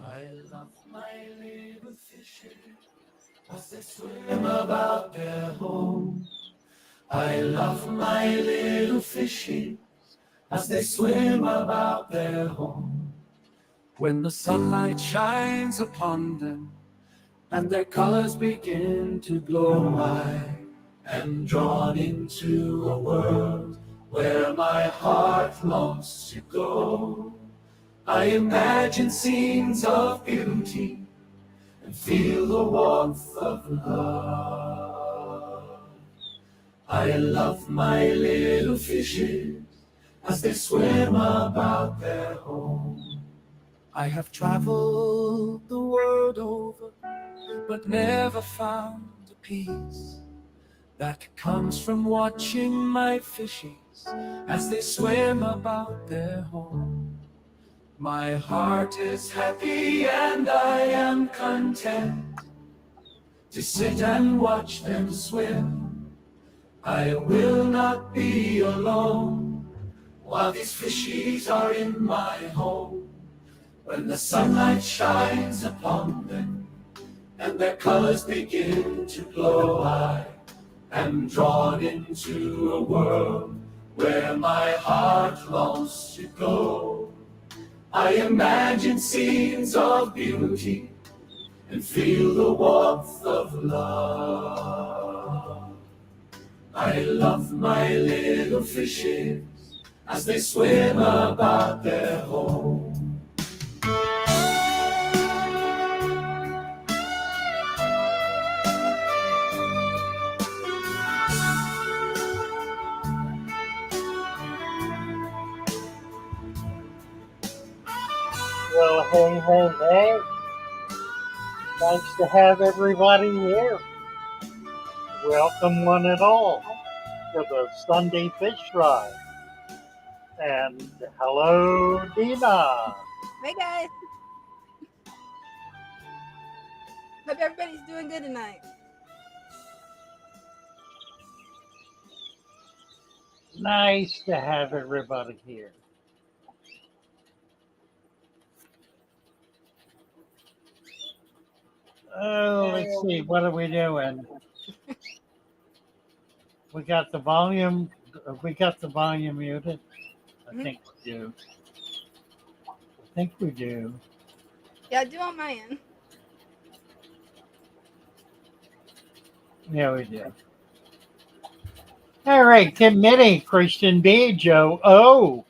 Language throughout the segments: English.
I love my little fishes as they swim about their home. I love my little fishes as they swim about their home. When the sunlight shines upon them and their colors begin to glow, I am drawn into a world where my heart longs to go. I imagine scenes of beauty and feel the warmth of love. I love my little fishes as they swim about their home. I have traveled the world over, but never found a peace that comes from watching my fishes as they swim about their home. My heart is happy and I am content to sit and watch them swim. I will not be alone while these fishies are in my home. When the sunlight shines upon them and their colors begin to glow, I am drawn into a world where my heart longs to go. I imagine scenes of beauty and feel the warmth of love. I love my little fishes as they swim about their home. Well, hey, hey, hey. Nice to have everybody here. Welcome, one and all, to the Sunday Fish Fry. And hello, Dina. Hey guys, hope everybody's doing good tonight. Nice to have everybody here. Oh, let's see. What are we doing? We got the volume. We got the volume muted. I think we do. I think we do. Yeah, I do on my end. Yeah, we do. All right, committee, Christian B, Joe O,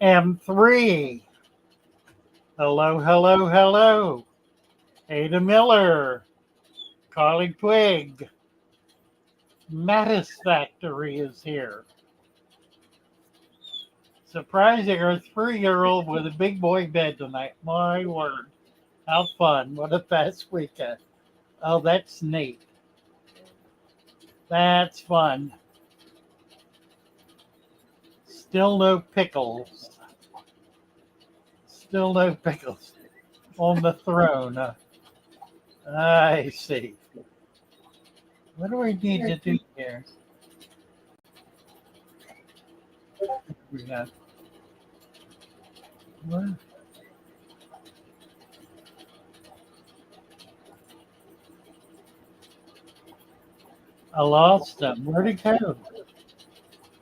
M3. Hello, hello, hello. Ada Miller, Carly Twig, Mattis Factory is here. Surprising our 3-year-old with a big boy bed tonight. My word. How fun. What a fast weekend. Oh, that's neat. That's fun. Still no pickles. Still no pickles on the throne. I see. What do we need to do here? We got. What? I lost him. Where'd he go?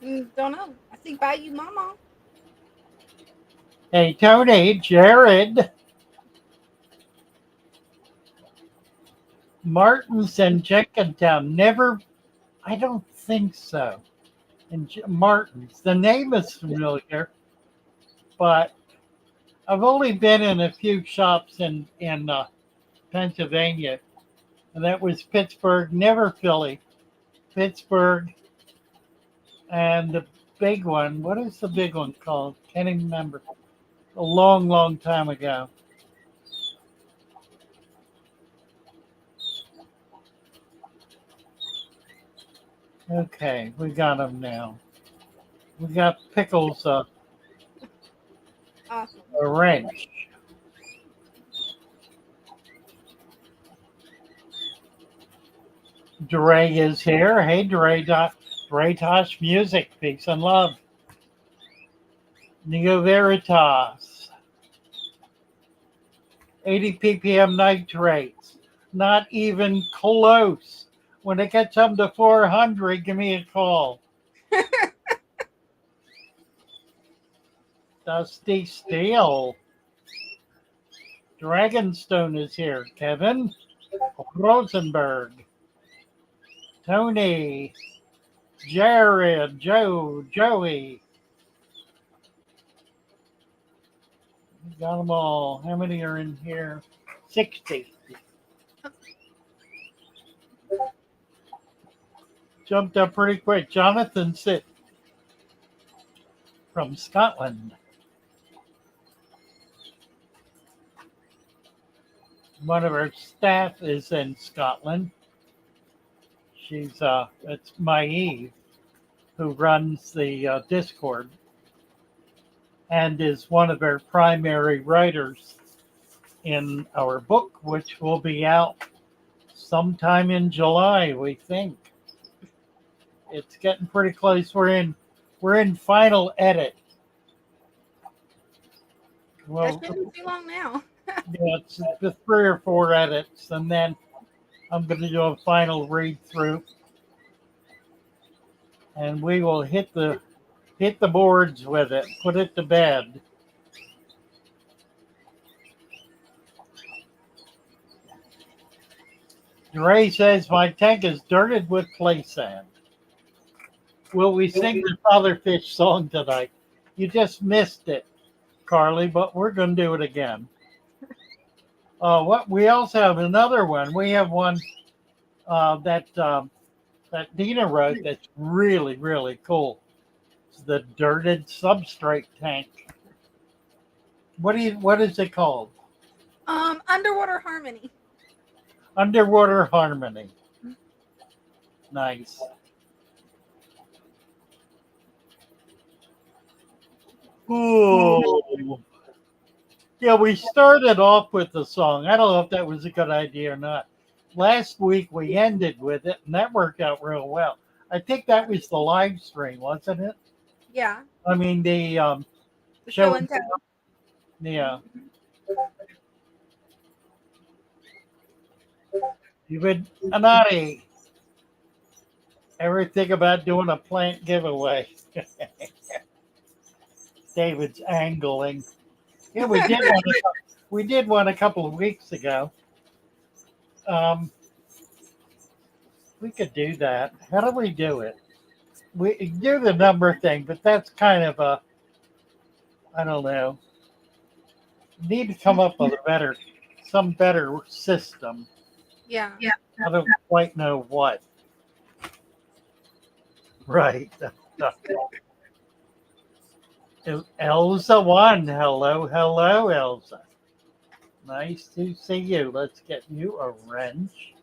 Don't know. I see by you, Mama. Hey, Tony, Jared, Martin's in Jenkintown. Never, I don't think so. And Martin's, the name is familiar, but I've only been in a few shops in Pennsylvania, and that was Pittsburgh, never Philly, Pittsburgh, and the big one. What is the big one called? Can't even remember. A long, long time ago. Okay, we got them now. We got pickles up. Awesome. A wrench. Dre is here. Hey, Dre. Dre Tosh Music. Peace and love. Neo Veritas. 80 ppm nitrates. Not even close. When it gets up to 400, give me a call. Dusty Steel. Dragonstone is here. Kevin Rosenberg. Tony. Jared. Joe. Joey. Got them all. How many are in here? 60. Jumped up pretty quick. Jonathan Sitt from Scotland. One of our staff is in Scotland. She's it's Maeve, who runs the Discord and is one of our primary writers in our book, which will be out sometime in July, we think. It's getting pretty close. We're in final edit. Well, That shouldn't be too long now. yeah, it's the 3 or 4 edits, and then I'm going to do a final read through, and we will hit the boards with it, put it to bed. Ray says my tank is dirted with play sand. Will we sing the Fatherfish song tonight? You just missed it, Carly, but we're going to do it again. What we also have another one. We have one that Dina wrote that's really, really cool. It's the dirted substrate tank. What is it called? Underwater Harmony. Underwater Harmony. Nice. Ooh. Yeah, we started off with the song. I don't know if that was a good idea or not. Last week we ended with it, and that worked out real well. I think that was the live stream, wasn't it? Yeah. I mean, the show and tell. Yeah. You would, Anati, ever think about doing a plant giveaway? David's angling. Yeah, we did one a couple of weeks ago. We could do that. How do we do it? We do the number thing, but that's kind of I don't know. Need to come up with some better system. Yeah. I don't quite know what. Right. Elsa 1. Hello, Elsa. Nice to see you. Let's get you a wrench.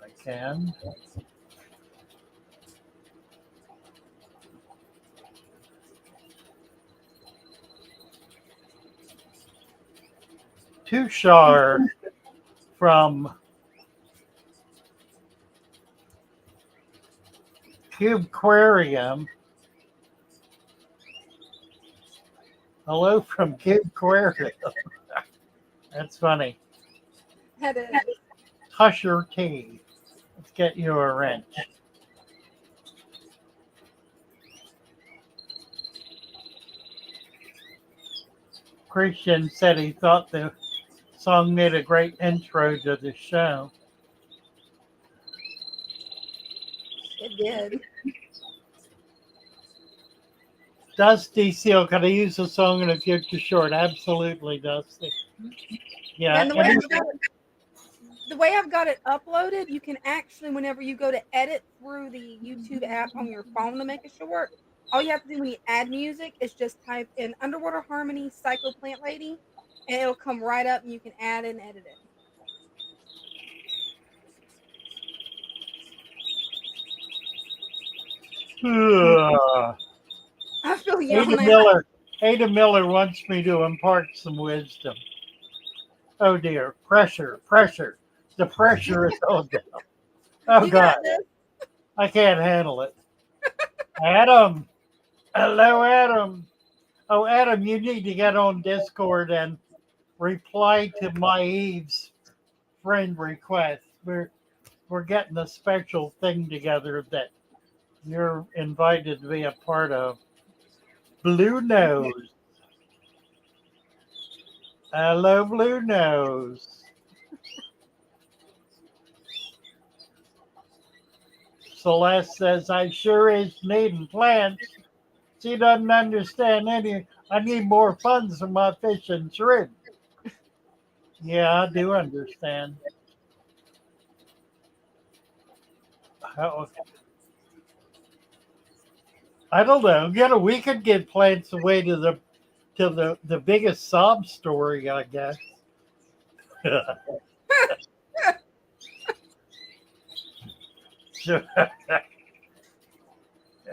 I can. Tushar from Cube Aquarium. Hello from Cube Aquarium. That's funny. That is. Husher T. Let's get you a wrench. Christian said he thought the song made a great intro to the show. It did. Dusty Seal, can I use the song in a future short? Absolutely, Dusty. Yeah. And the way I've got it uploaded, you can actually, whenever you go to edit through the YouTube app on your phone to make a short, all you have to do when you add music is just type in Underwater Harmony Psycho Plant Lady, and it'll come right up and you can add and edit it. I feel young. Ada Miller wants me to impart some wisdom. Oh dear, pressure. The pressure is all down. Oh You God, got this. I can't handle it. Adam, hello, Adam. Oh, Adam, you need to get on Discord and reply to my Eve's friend request. We're getting a special thing together that you're invited to be a part of. Blue Nose. Hello, Blue Nose. Celeste says, I sure is needing plants. She doesn't understand any. I need more funds for my fish and shrimp. Yeah, I do understand. How, I don't know. We could get plants away to the biggest sob story, I guess.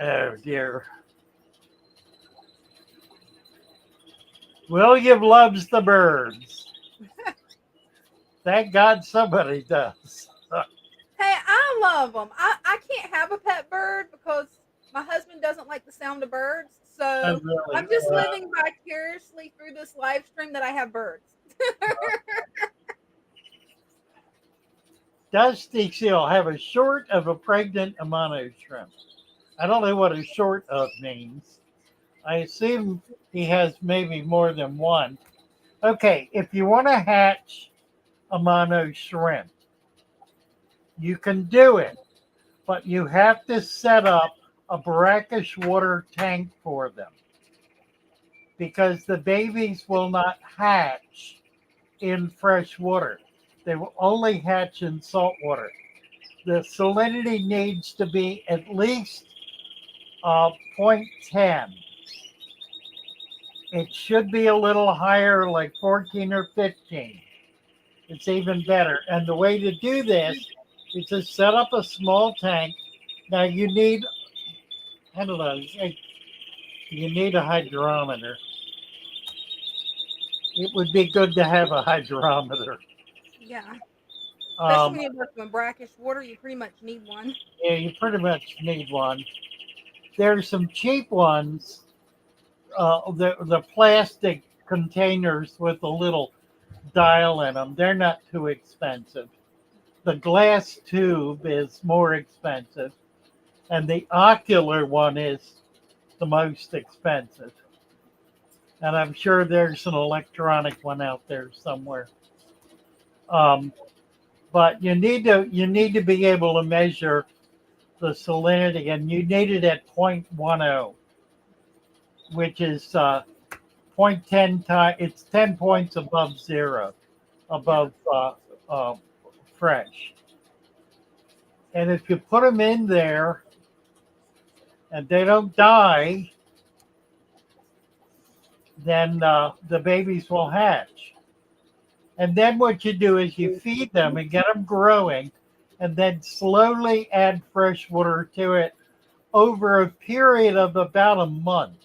Oh dear. William loves the birds. Thank God somebody does. Hey, I love them. I can't have a pet bird because my husband doesn't like the sound of birds. I'm So really. I'm just living vicariously through this live stream that I have birds. Does the seal have a short of a pregnant amano shrimp? I don't know what a short of means. I assume he has maybe more than one. Okay, if you want to hatch a mono shrimp, you can do it, but you have to set up a brackish water tank for them because the babies will not hatch in fresh water. They will only hatch in salt water. The salinity needs to be at least 0.10. It should be a little higher, like 14 or 15. It's even better. And the way to do this is to set up a small tank. Now you need, I don't know, you need a hydrometer. It would be good to have a hydrometer. Yeah. Especially Um, when you work in brackish water, you pretty much need one. yeah, you pretty much need one. There's some cheap ones, the plastic containers with a little dial in them. They're not too expensive. The glass tube is more expensive, and the ocular one is the most expensive. And I'm sure there's an electronic one out there somewhere. Um, but you need to be able to measure the salinity, and you need it at 0.10, which is 0.10 times. It's 10 points above zero, above fresh. And if you put them in there and they don't die, then the babies will hatch. And then what you do is you feed them and get them growing, and then slowly add fresh water to it over a period of about a month.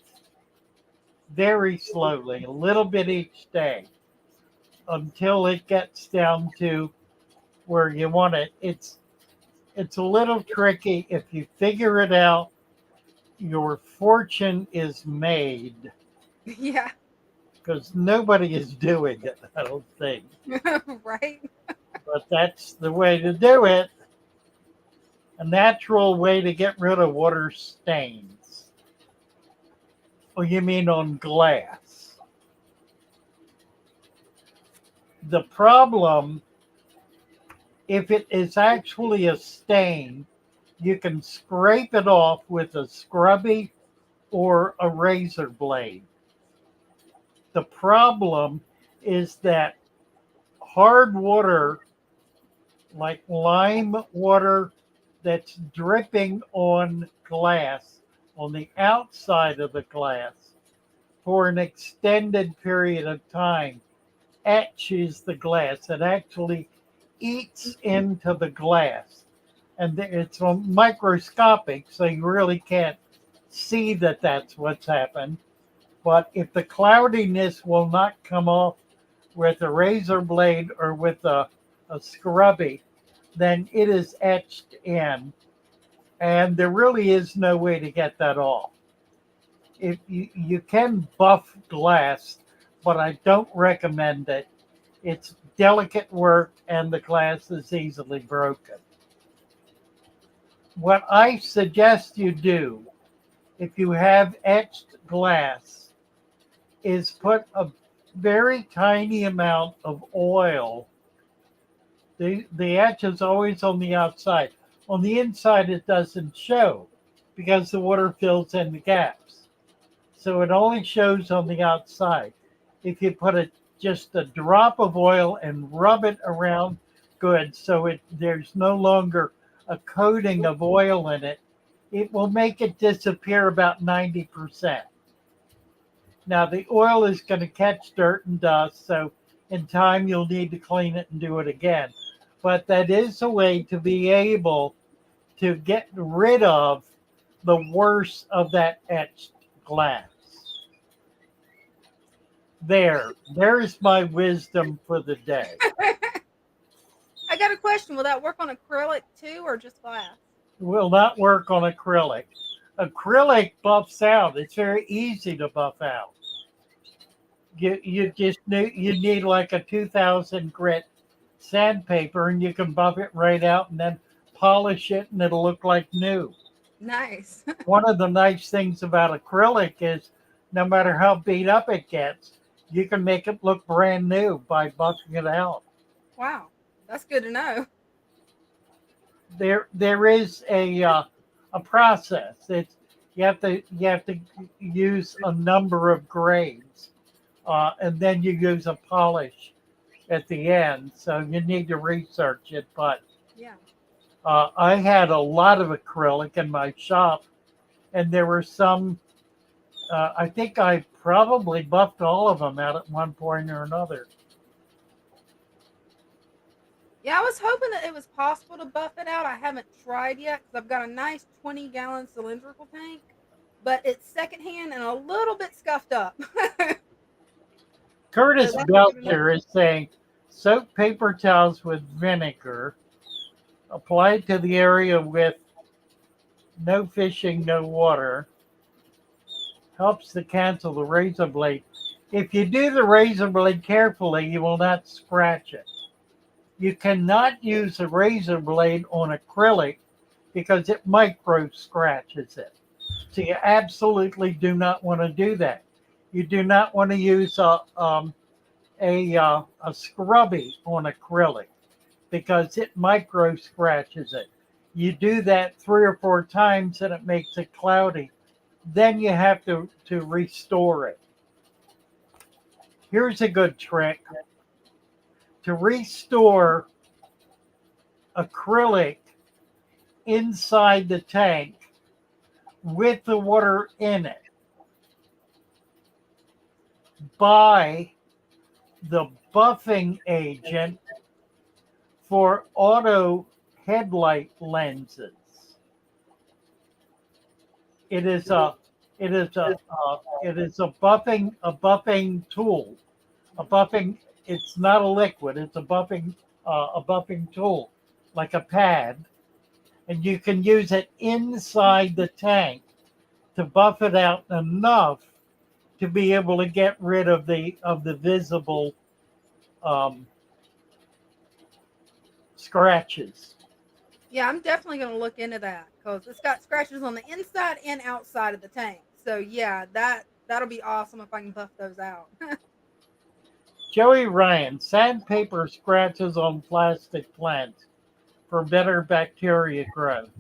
Very slowly, a little bit each day, until it gets down to where you want it. It's a little tricky. If you figure it out, your fortune is made Yeah. because nobody is doing it, I don't think. Right? But that's the way to do it. A natural way to get rid of water stains. Oh, you mean on glass? The problem, if it is actually a stain, you can scrape it off with a scrubby or a razor blade. The problem is that hard water, like lime water that's dripping on glass, on the outside of the glass, for an extended period of time, etches the glass. It actually eats into the glass. And it's microscopic, so you really can't see that that's what's happened. But if the cloudiness will not come off with a razor blade or with a scrubby, then it is etched in. And there really is no way to get that off. If you can buff glass, but I don't recommend it. It's delicate work and the glass is easily broken. What I suggest you do if you have etched glass is put a very tiny amount of oil. The etch is always on the outside. On the inside, it doesn't show because the water fills in the gaps. So it only shows on the outside. If you put just a drop of oil and rub it around good so there's no longer a coating of oil in it, it will make it disappear about 90%. Now the oil is going to catch dirt and dust, so in time you'll need to clean it and do it again. But that is a way to be able to get rid of the worst of that etched glass. There's my wisdom for the day. I got a question. Will that work on acrylic too, or just glass? Will not work on acrylic. Acrylic buffs out. It's very easy to buff out. You just need like a 2000 grit sandpaper, and you can buff it right out and then polish it, and it'll look like new. Nice. One of the nice things about acrylic is no matter how beat up it gets, you can make it look brand new by buffing it out. Wow, that's good to know. There is a process. You have to use a number of grades, and then you use a polish at the end. So you need to research it. But Yeah. I had a lot of acrylic in my shop, and there were some. I think I probably buffed all of them out at one point or another. Yeah, I was hoping that it was possible to buff it out. I haven't tried yet because I've got a nice 20-gallon cylindrical tank, but it's secondhand and a little bit scuffed up. Curtis that's Belcher is saying soak paper towels with vinegar, apply it to the area with no fishing, no water, helps to cancel the razor blade. If you do the razor blade carefully, you will not scratch it. You cannot use a razor blade on acrylic because it micro scratches it. So you absolutely do not want to do that. You do not want to use a scrubby on acrylic because it micro scratches it. You do that 3 or 4 times and it makes it cloudy. Then you have to restore it. Here's a good trick. To restore acrylic inside the tank with the water in it, buy the buffing agent for auto headlight lenses. It is a buffing tool. It's not a liquid. It's a buffing tool, like a pad, and you can use it inside the tank to buff it out enough to be able to get rid of the visible scratches. Yeah, I'm definitely going to look into that because it's got scratches on the inside and outside of the tank. So yeah, that'll be awesome if I can buff those out. Joey Ryan, sandpaper scratches on plastic plants for better bacteria growth.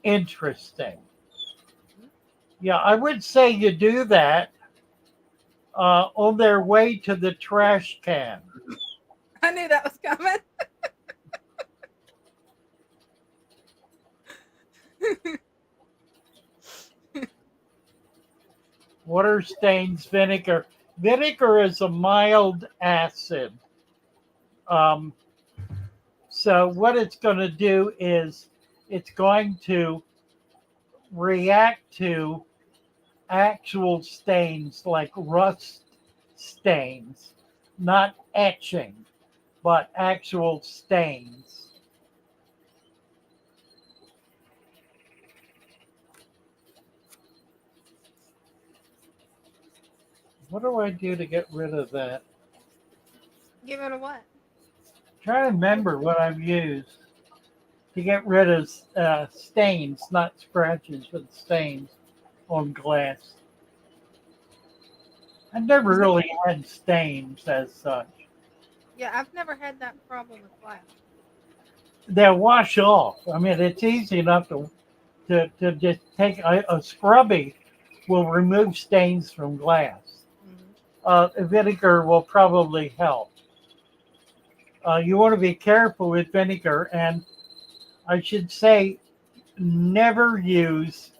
Interesting. Yeah, I would say you do that on their way to the trash can. I knew that was coming. Water stains vinegar. Vinegar is a mild acid. So what it's going to do is it's going to react to actual stains like rust stains, not etching, but actual stains. What do I do to get rid of that? Give it a what? Try to remember what I've used to get rid of stains, not scratches, but stains on glass. I've never Is it- really had stains as such. Yeah, I've never had that problem with glass. They'll wash off. I mean, it's easy enough to just take a scrubby will remove stains from glass. Mm-hmm. Vinegar will probably help. You want to be careful with vinegar, and I should say, never use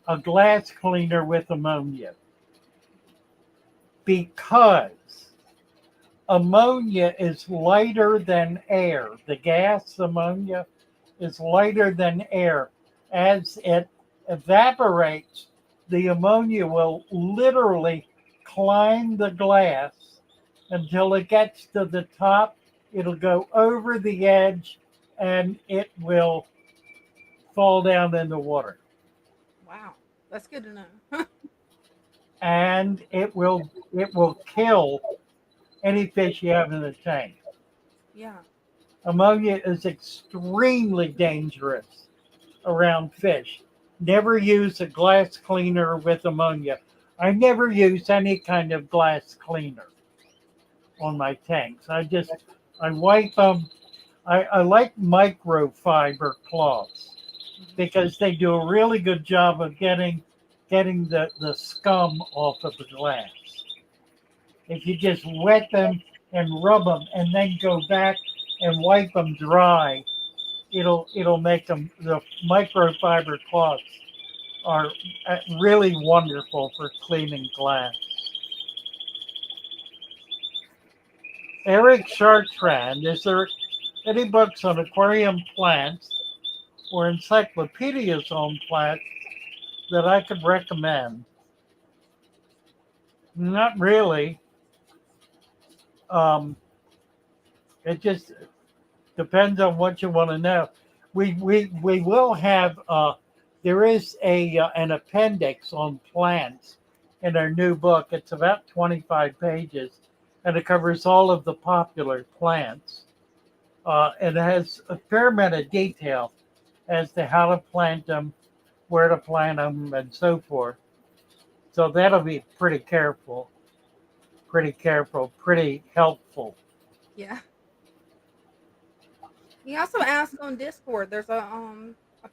a glass cleaner with ammonia because ammonia is lighter than air. The gas ammonia is lighter than air. As it evaporates, the ammonia will literally climb the glass until it gets to the top. It'll go over the edge and it will fall down in the water. Wow, that's good to know. And it will kill any fish you have in the tank. Yeah. Ammonia is extremely dangerous around fish. Never use a glass cleaner with ammonia. I never use any kind of glass cleaner on my tanks. I wipe them. I like microfiber cloths Mhm. because they do a really good job of getting the scum off of the glass. If you just wet them and rub them and then go back and wipe them dry, it'll make them. The microfiber cloths are really wonderful for cleaning glass. Eric Chartrand, is there any books on aquarium plants or encyclopedias on plants that I could recommend? Not really. Um, it just depends on what you want to know. We will have there is a an appendix on plants in our new book. It's about 25 pages, and it covers all of the popular plants. And it has a fair amount of detail as to how to plant them, where to plant them, and so forth. So that'll be pretty careful, pretty helpful. Yeah. You also ask on Discord. There's a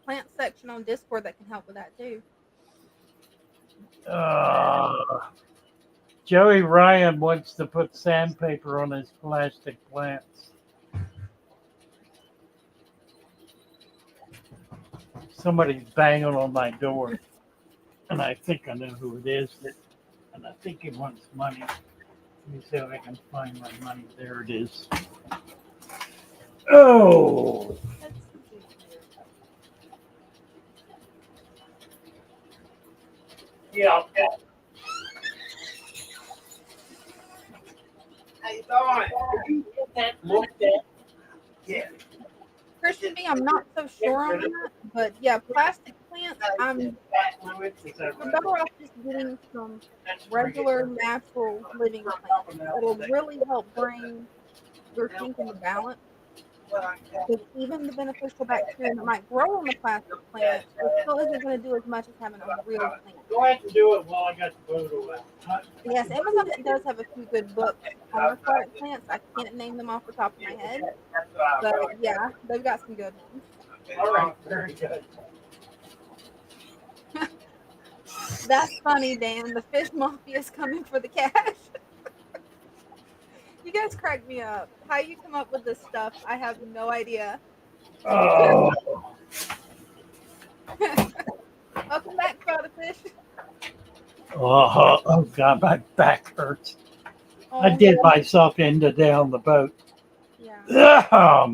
plant section on Discord that can help with that too. Uh, Joey Ryan wants to put sandpaper on his plastic plants. Somebody's banging on my door, and I think I know who it is. And I think he wants money. Let me see if I can find my money. There it is. Oh, yeah. How you doing? Did you get that looked at? Yeah. Christian B, I'm not so sure on that, but yeah, plastic plants. You're better off just getting some regular natural living plants. It'll really help bring your sink into balance. Because even the beneficial bacteria that might grow on the plastic plant, it still isn't going to do as much as having a real plant. Go ahead and do it while I got the boat away. Yes, Amazon does have a few good books on aquatic plants. I can't name them off the top of my head, but yeah, they've got some good ones. All right, very good. That's funny, Dan. The fish mafia is coming for the cash. You guys crack me up. How you come up with this stuff, I have no idea. Oh, Welcome back, Fish. oh God, my back hurts. I Oh, did myself in today on the boat. yeah.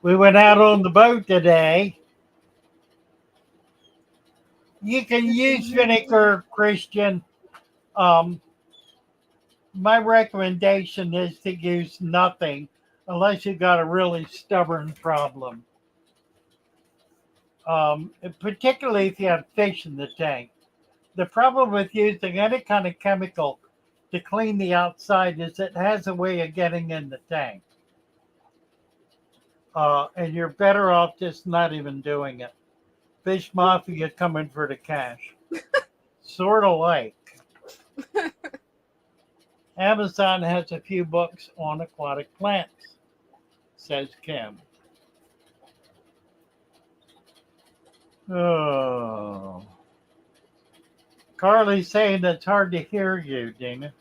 We went out on the boat today. You can use vinegar, Christian. Um, my recommendation is to use nothing unless you've got a really stubborn problem. Particularly if you have fish in the tank. The problem with using any kind of chemical to clean the outside is it has a way of getting in the tank. And you're better off just not even doing it. Fish Mafia coming for the cash. Sort of like. Amazon has a few books on aquatic plants, says Kim. Oh. Carly's saying it's hard to hear you, Dina.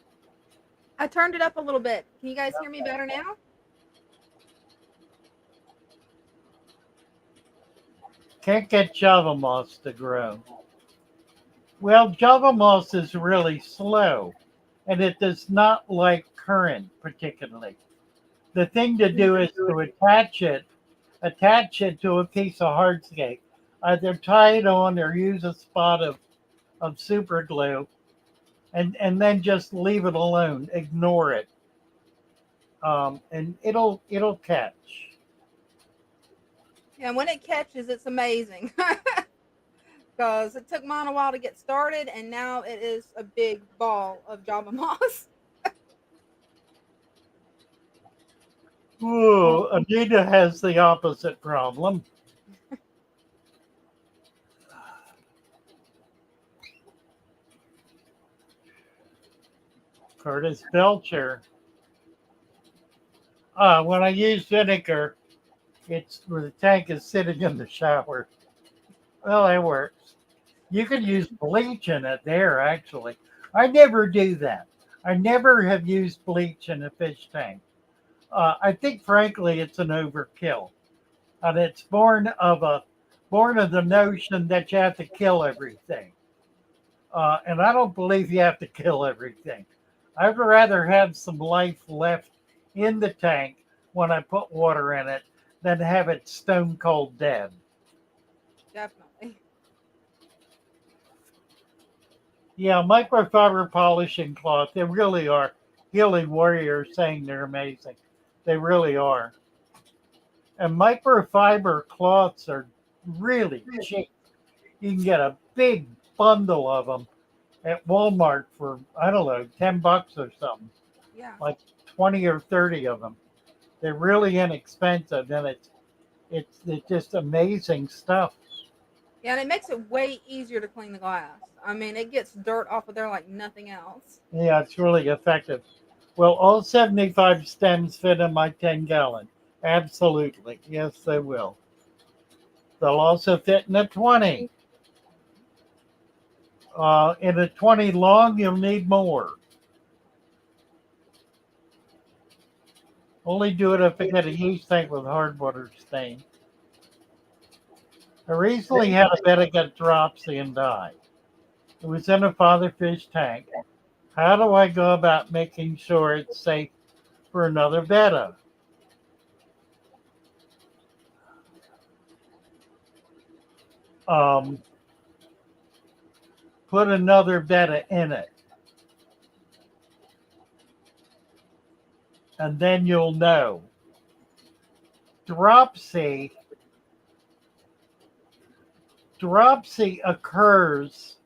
I turned it up a little bit. Can you guys hear me better now? Can't get Java moss to grow. Well, Java moss is really slow, and it does not like current particularly. The thing to do is to attach it to a piece of hardscape. Either tie it on or use a spot of super glue and then just leave it alone. Ignore it. And it'll catch. Yeah, when it catches, it's amazing. Because it took mine a while to get started, and now it is a big ball of Java moss. Ooh, Anita has the opposite problem. Curtis Belcher. When I use vinegar, it's where the tank is sitting in the shower. Well, that works. You can use bleach in it there, actually. I never do that. I never have used bleach in a fish tank. I think, frankly, it's an overkill, and it's born of the notion that you have to kill everything. And I don't believe you have to kill everything. I'd rather have some life left in the tank when I put water in it than have it stone cold dead. Definitely. Yeah, microfiber polishing cloth, they really are. Healing Warrior saying they're amazing. They really are. And microfiber cloths are really cheap. You can get a big bundle of them at Walmart for, I don't know, $10 or something, Yeah. like 20 or 30 of them. They're really inexpensive, and it's just amazing stuff. Yeah, and it makes it way easier to clean the glass. I mean, it gets dirt off of there like nothing else. Yeah, it's really effective. Will all 75 stems fit in my 10-gallon? Absolutely. Yes, they will. They'll also fit in a 20. In a 20 long, you'll need more. Only do it if you get a huge tank with hard water stain. I recently had a betta get dropsy and die. It was in a father fish tank. How do I go about making sure it's safe for another betta? Um, Put another betta in it, and then you'll know. Dropsy occurs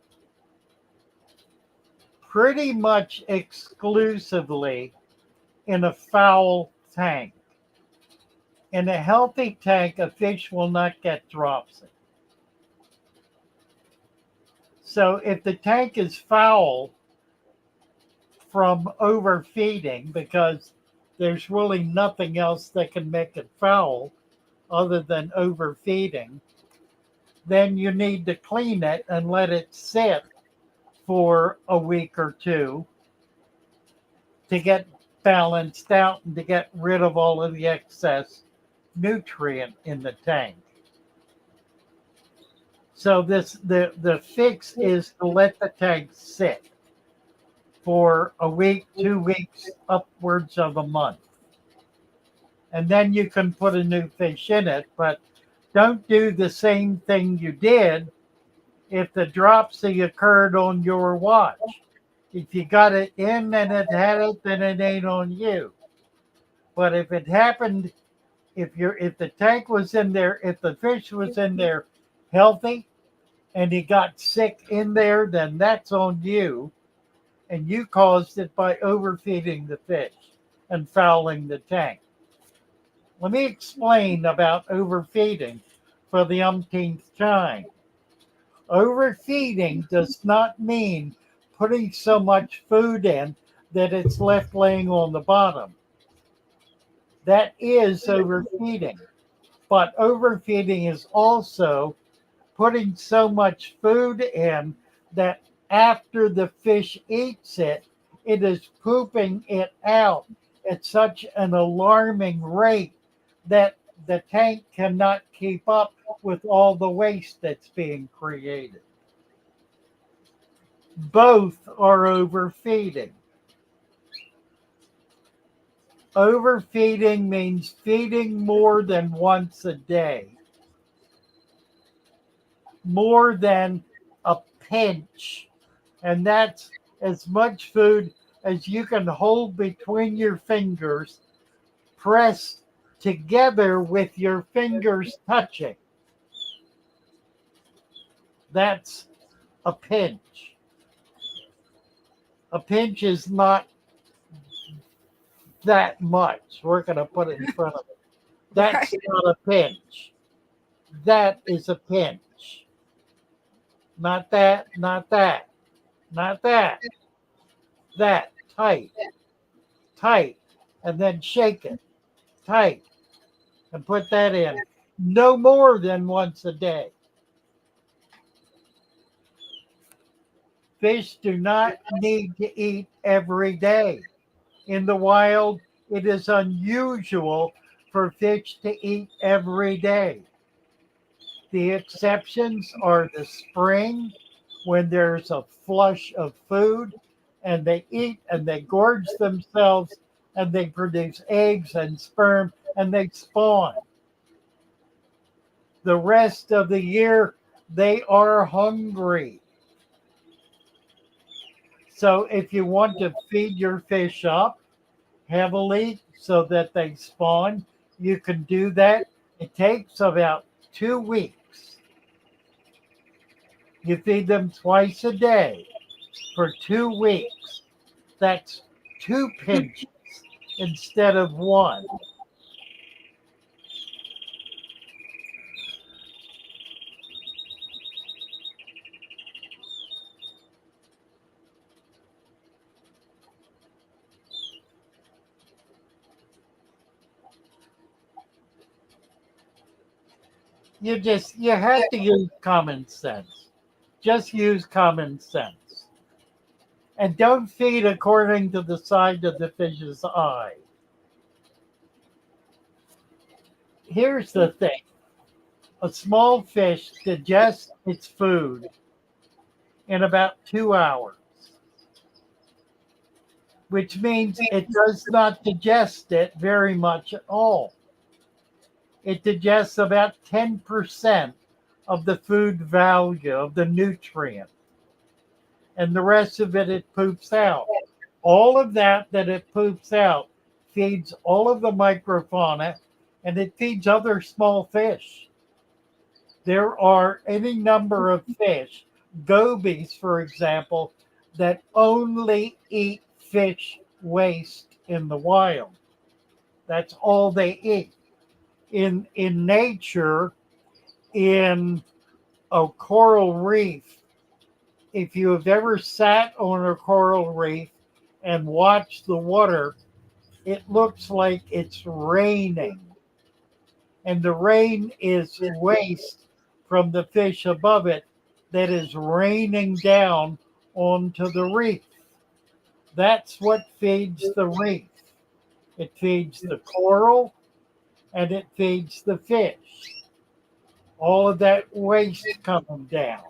pretty much exclusively in a foul tank. In a healthy tank, a fish will not get dropsy. So if the tank is foul from overfeeding, because there's really nothing else that can make it foul other than overfeeding, then you need to clean it and let it sit for a week or two to get balanced out and to get rid of all of the excess nutrient in the tank. So the fix is to let the tank sit for a week, 2 weeks, upwards of a month. And then you can put a new fish in it, but don't do the same thing you did if the dropsy occurred on your watch. If you got it in and it had it, then it ain't on you. But if it happened, if the tank was in there, if the fish was in there healthy and he got sick in there, then that's on you. And you caused it by overfeeding the fish and fouling the tank. Let me explain about overfeeding for the umpteenth time. Overfeeding does not mean putting so much food in that it's left laying on the bottom. That is overfeeding. But overfeeding is also putting so much food in that after the fish eats it, it is pooping it out at such an alarming rate that the tank cannot keep up with all the waste that's being created. Both are overfeeding. Overfeeding means feeding more than once a day, more than a pinch. And that's as much food as you can hold between your fingers, pressed together with your fingers touching. That's a pinch. A pinch is not that much. We're going to put it in front of it. That's Right. not a pinch. That is a pinch. Not that, not that, not that. That. Tight, tight. And then shake it. Tight. And put that in. No more than once a day. Fish do not need to eat every day. In the wild, it is unusual for fish to eat every day. The exceptions are the spring, when there's a flush of food, and they eat and they gorge themselves and they produce eggs and sperm and they spawn. The rest of the year, they are hungry. So if you want to feed your fish up heavily so that they spawn, you can do that. It takes about 2 weeks. You feed them twice a day for 2 weeks. That's 2 pinches instead of 1. You have to use common sense. Just use common sense. And don't feed according to the side of the fish's eye. Here's the thing. A small fish digests its food in about 2 hours, which means it does not digest it very much at all. It digests about 10% of the food value of the nutrient, and the rest of it poops out. All of that it poops out feeds all of the microfauna, and it feeds other small fish. There are any number of fish, gobies, for example, that only eat fish waste in the wild. That's all they eat. In nature, in a coral reef, if you have ever sat on a coral reef and watched the water, it looks like it's raining. And the rain is waste from the fish above it that is raining down onto the reef. That's what feeds the reef. It feeds the coral and it feeds the fish. All of that waste coming down.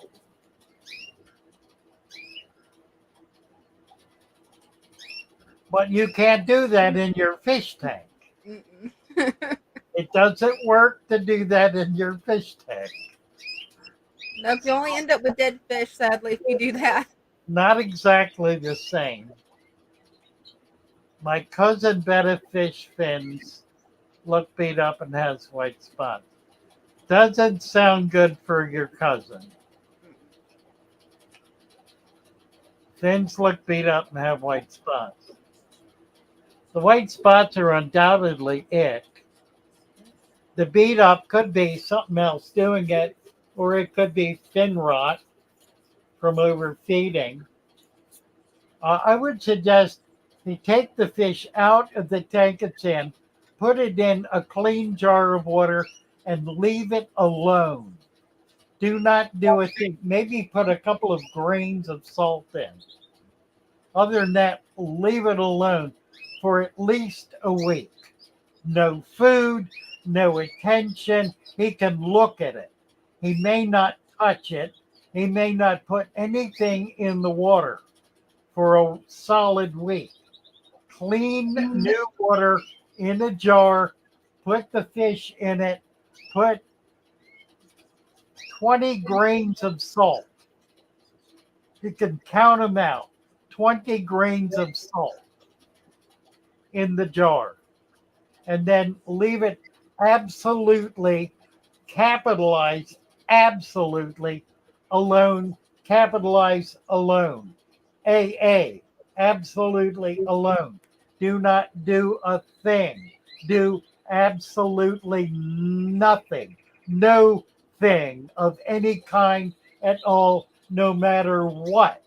But you can't do that in your fish tank. Mm-mm. It doesn't work to do that in your fish tank. Nope, you only end up with dead fish, sadly, if you do that. Not exactly the same. My cousin Betta fish fins look beat up and has white spots. Doesn't sound good for your cousin. Fins look beat up and have white spots. The white spots are undoubtedly ick. The beat up could be something else doing it, or it could be fin rot from overfeeding. I would suggest you take the fish out of the tank it's in, put it in a clean jar of water, and leave it alone. Do not do a thing. Maybe put a couple of grains of salt in. Other than that, leave it alone for at least a week. No food, no attention. He can look at it. He may not touch it. He may not put anything in the water for a solid week. Clean new water in a jar, put the fish in it, put 20 grains of salt. You can count them out. 20 grains of salt in the jar. And then leave it absolutely, capitalize absolutely alone, capitalize alone. AA, absolutely alone. Do not do a thing. Do absolutely nothing. No thing of any kind at all, no matter what.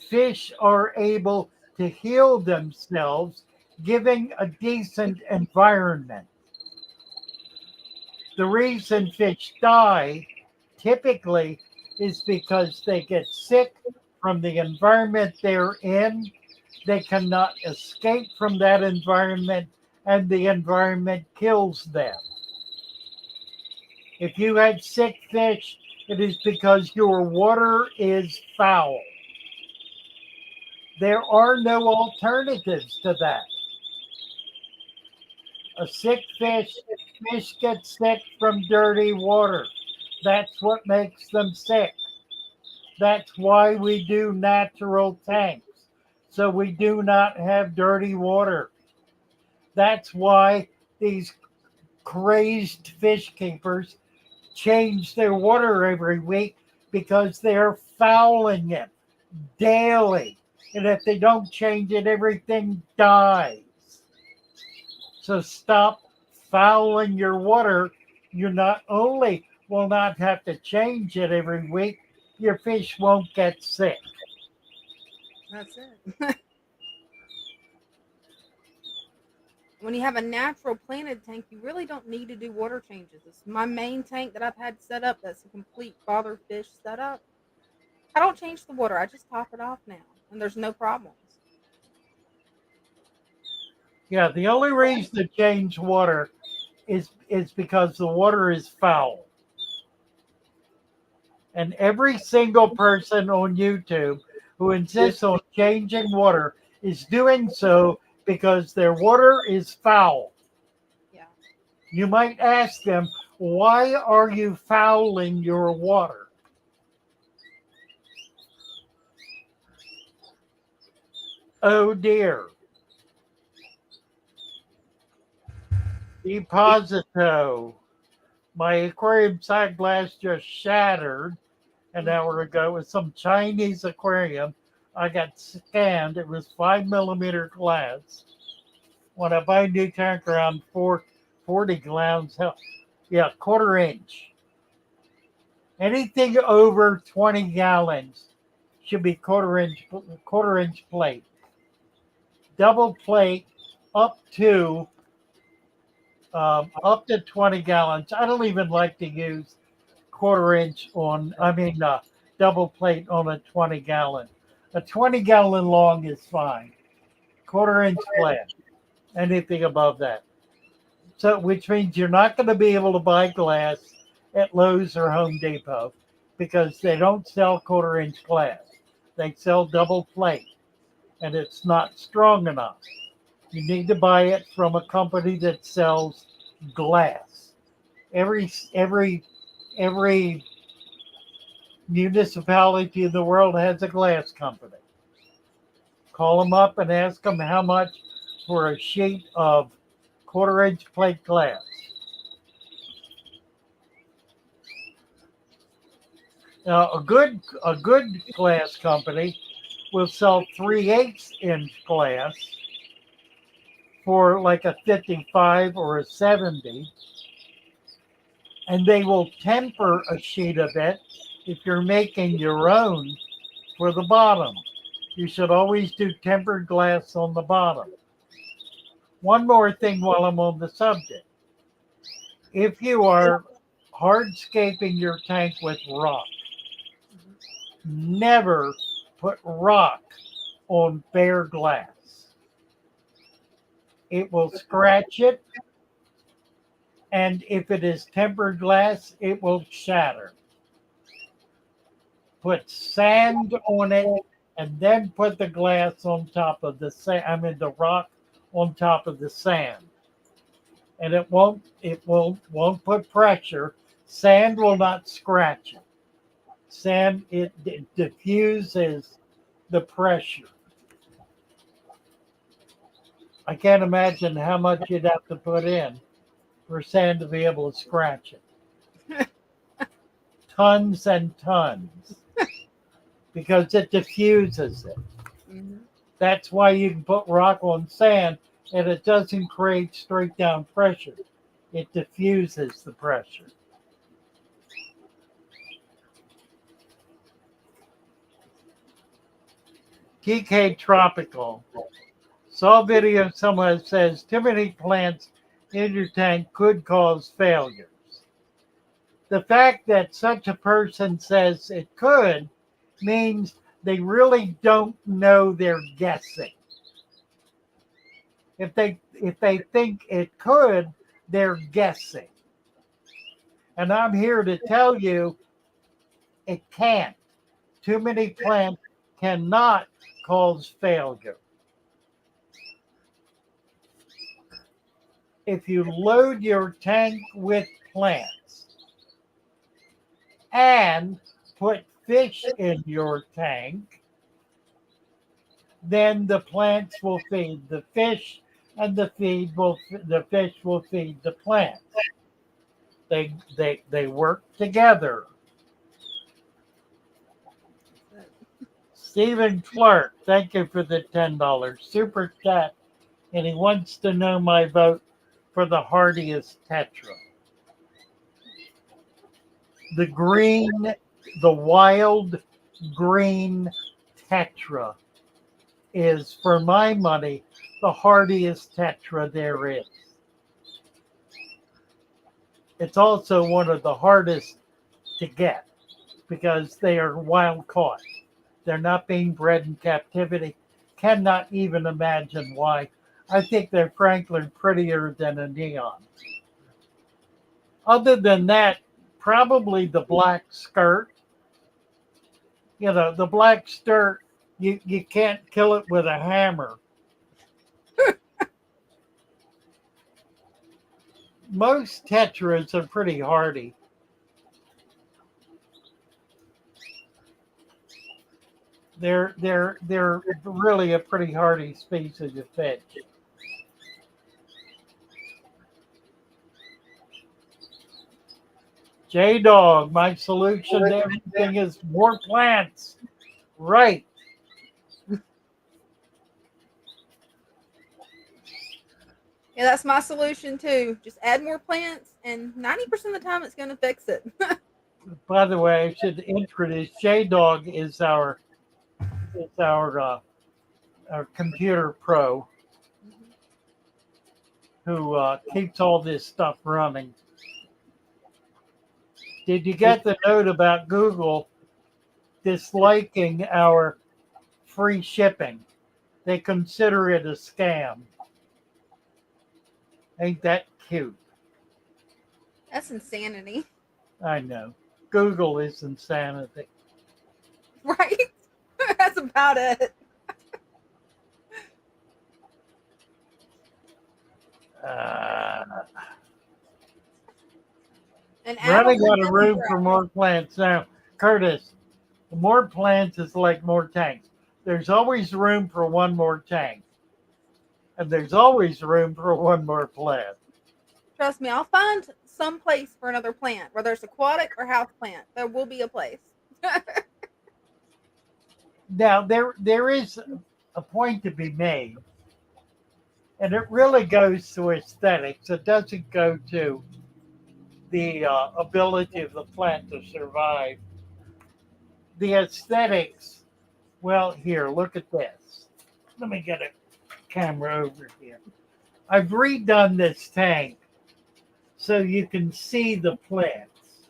Fish are able to heal themselves giving a decent environment. The reason fish die typically is because they get sick from the environment they're in. They cannot escape from that environment, and the environment kills them. If you had sick fish, it is because your water is foul. There are no alternatives to that. A sick fish gets sick from dirty water. That's what makes them sick. That's why we do natural tanks, so we do not have dirty water. That's why these crazed fish keepers change their water every week, because they're fouling it daily. And if they don't change it, everything dies. So stop fouling your water. You not only will not have to change it every week, your fish won't get sick. That's it. When you have a natural planted tank, you really don't need to do water changes. It's my main tank that I've had set up. That's a complete father fish setup. I don't change the water. I just top it off now, and there's no problems. Yeah, the only reason to change water is because the water is foul. And every single person on YouTube who insists on changing water is doing so because their water is foul. Yeah. You might ask them, why are you fouling your water? Oh dear. Deposito. My aquarium side glass just shattered an hour ago with some Chinese aquarium. I got scammed. It was 5 millimeter glass. When I buy a new tank around 40 gallons, yeah, quarter inch. Anything over 20 gallons should be quarter inch plate. Double plate up to 20 gallons. I don't even like to use quarter inch on, double plate on a 20 gallon. A 20 gallon long is fine. Quarter inch flat. Anything above that. So, which means you're not going to be able to buy glass at Lowe's or Home Depot because they don't sell quarter inch glass. They sell double plate, and it's not strong enough. You need to buy it from a company that sells glass. Every municipality in the world has a glass company. Call them up and ask them how much for a sheet of quarter inch plate glass. A good glass company will sell 3/8 inch glass for like a 55 or a 70, and they will temper a sheet of it if you're making your own for the bottom. You should always do tempered glass on the bottom. One more thing while I'm on the subject. If you are hardscaping your tank with rock, never put rock on bare glass. It will scratch it, and if it is tempered glass, it will shatter. Put sand on it, and then put the glass on top of the sand. I mean, the rock on top of the sand, and it won't put pressure. Sand will not scratch it. Sand it diffuses the pressure. I can't imagine how much you'd have to put in for sand to be able to scratch it. Tons and tons, because it diffuses it. Mm-hmm. That's why you can put rock on sand and it doesn't create straight down pressure. It diffuses the pressure. TK Tropical. Saw a video someone says too many plants in your tank could cause failures. The fact that such a person says it could means they really don't know, they're guessing. If they think it could, they're guessing. And I'm here to tell you it can't. Too many plants cannot cause failure. If you load your tank with plants and put fish in your tank, then the plants will feed the fish, and the fish will feed the plants. They work together. Stephen Clark, thank you for the $10 super chat, and he wants to know my vote for the hardiest tetra. The wild green tetra is, for my money, the hardiest tetra there is. It's also one of the hardest to get because they are wild caught. They're not being bred in captivity. Cannot even imagine why. I think they're frankly prettier than a neon. Other than that, probably the black skirt. The black skirt, you can't kill it with a hammer. Most tetras are pretty hardy. They're really a pretty hardy species of fish. J-Dog, my solution to everything is more plants. Right. Yeah, that's my solution too. Just add more plants, and 90% of the time, it's going to fix it. By the way, I should introduce J-Dog is our computer pro who keeps all this stuff running. Did you get the note about Google disliking our free shipping? They consider it a scam. Ain't that cute? That's insanity. I know. Google is insanity. Right? That's about it. And Running out of room Apple- for more plants. Now, Curtis, more plants is like more tanks. There's always room for one more tank. And there's always room for one more plant. Trust me, I'll find some place for another plant, whether it's aquatic or house plant. There will be a place. Now there is a point to be made, and it really goes to aesthetics. It doesn't go to the ability of the plant to survive. The aesthetics. Well, here, look at this. Let me get a camera over here. I've redone this tank so you can see the plants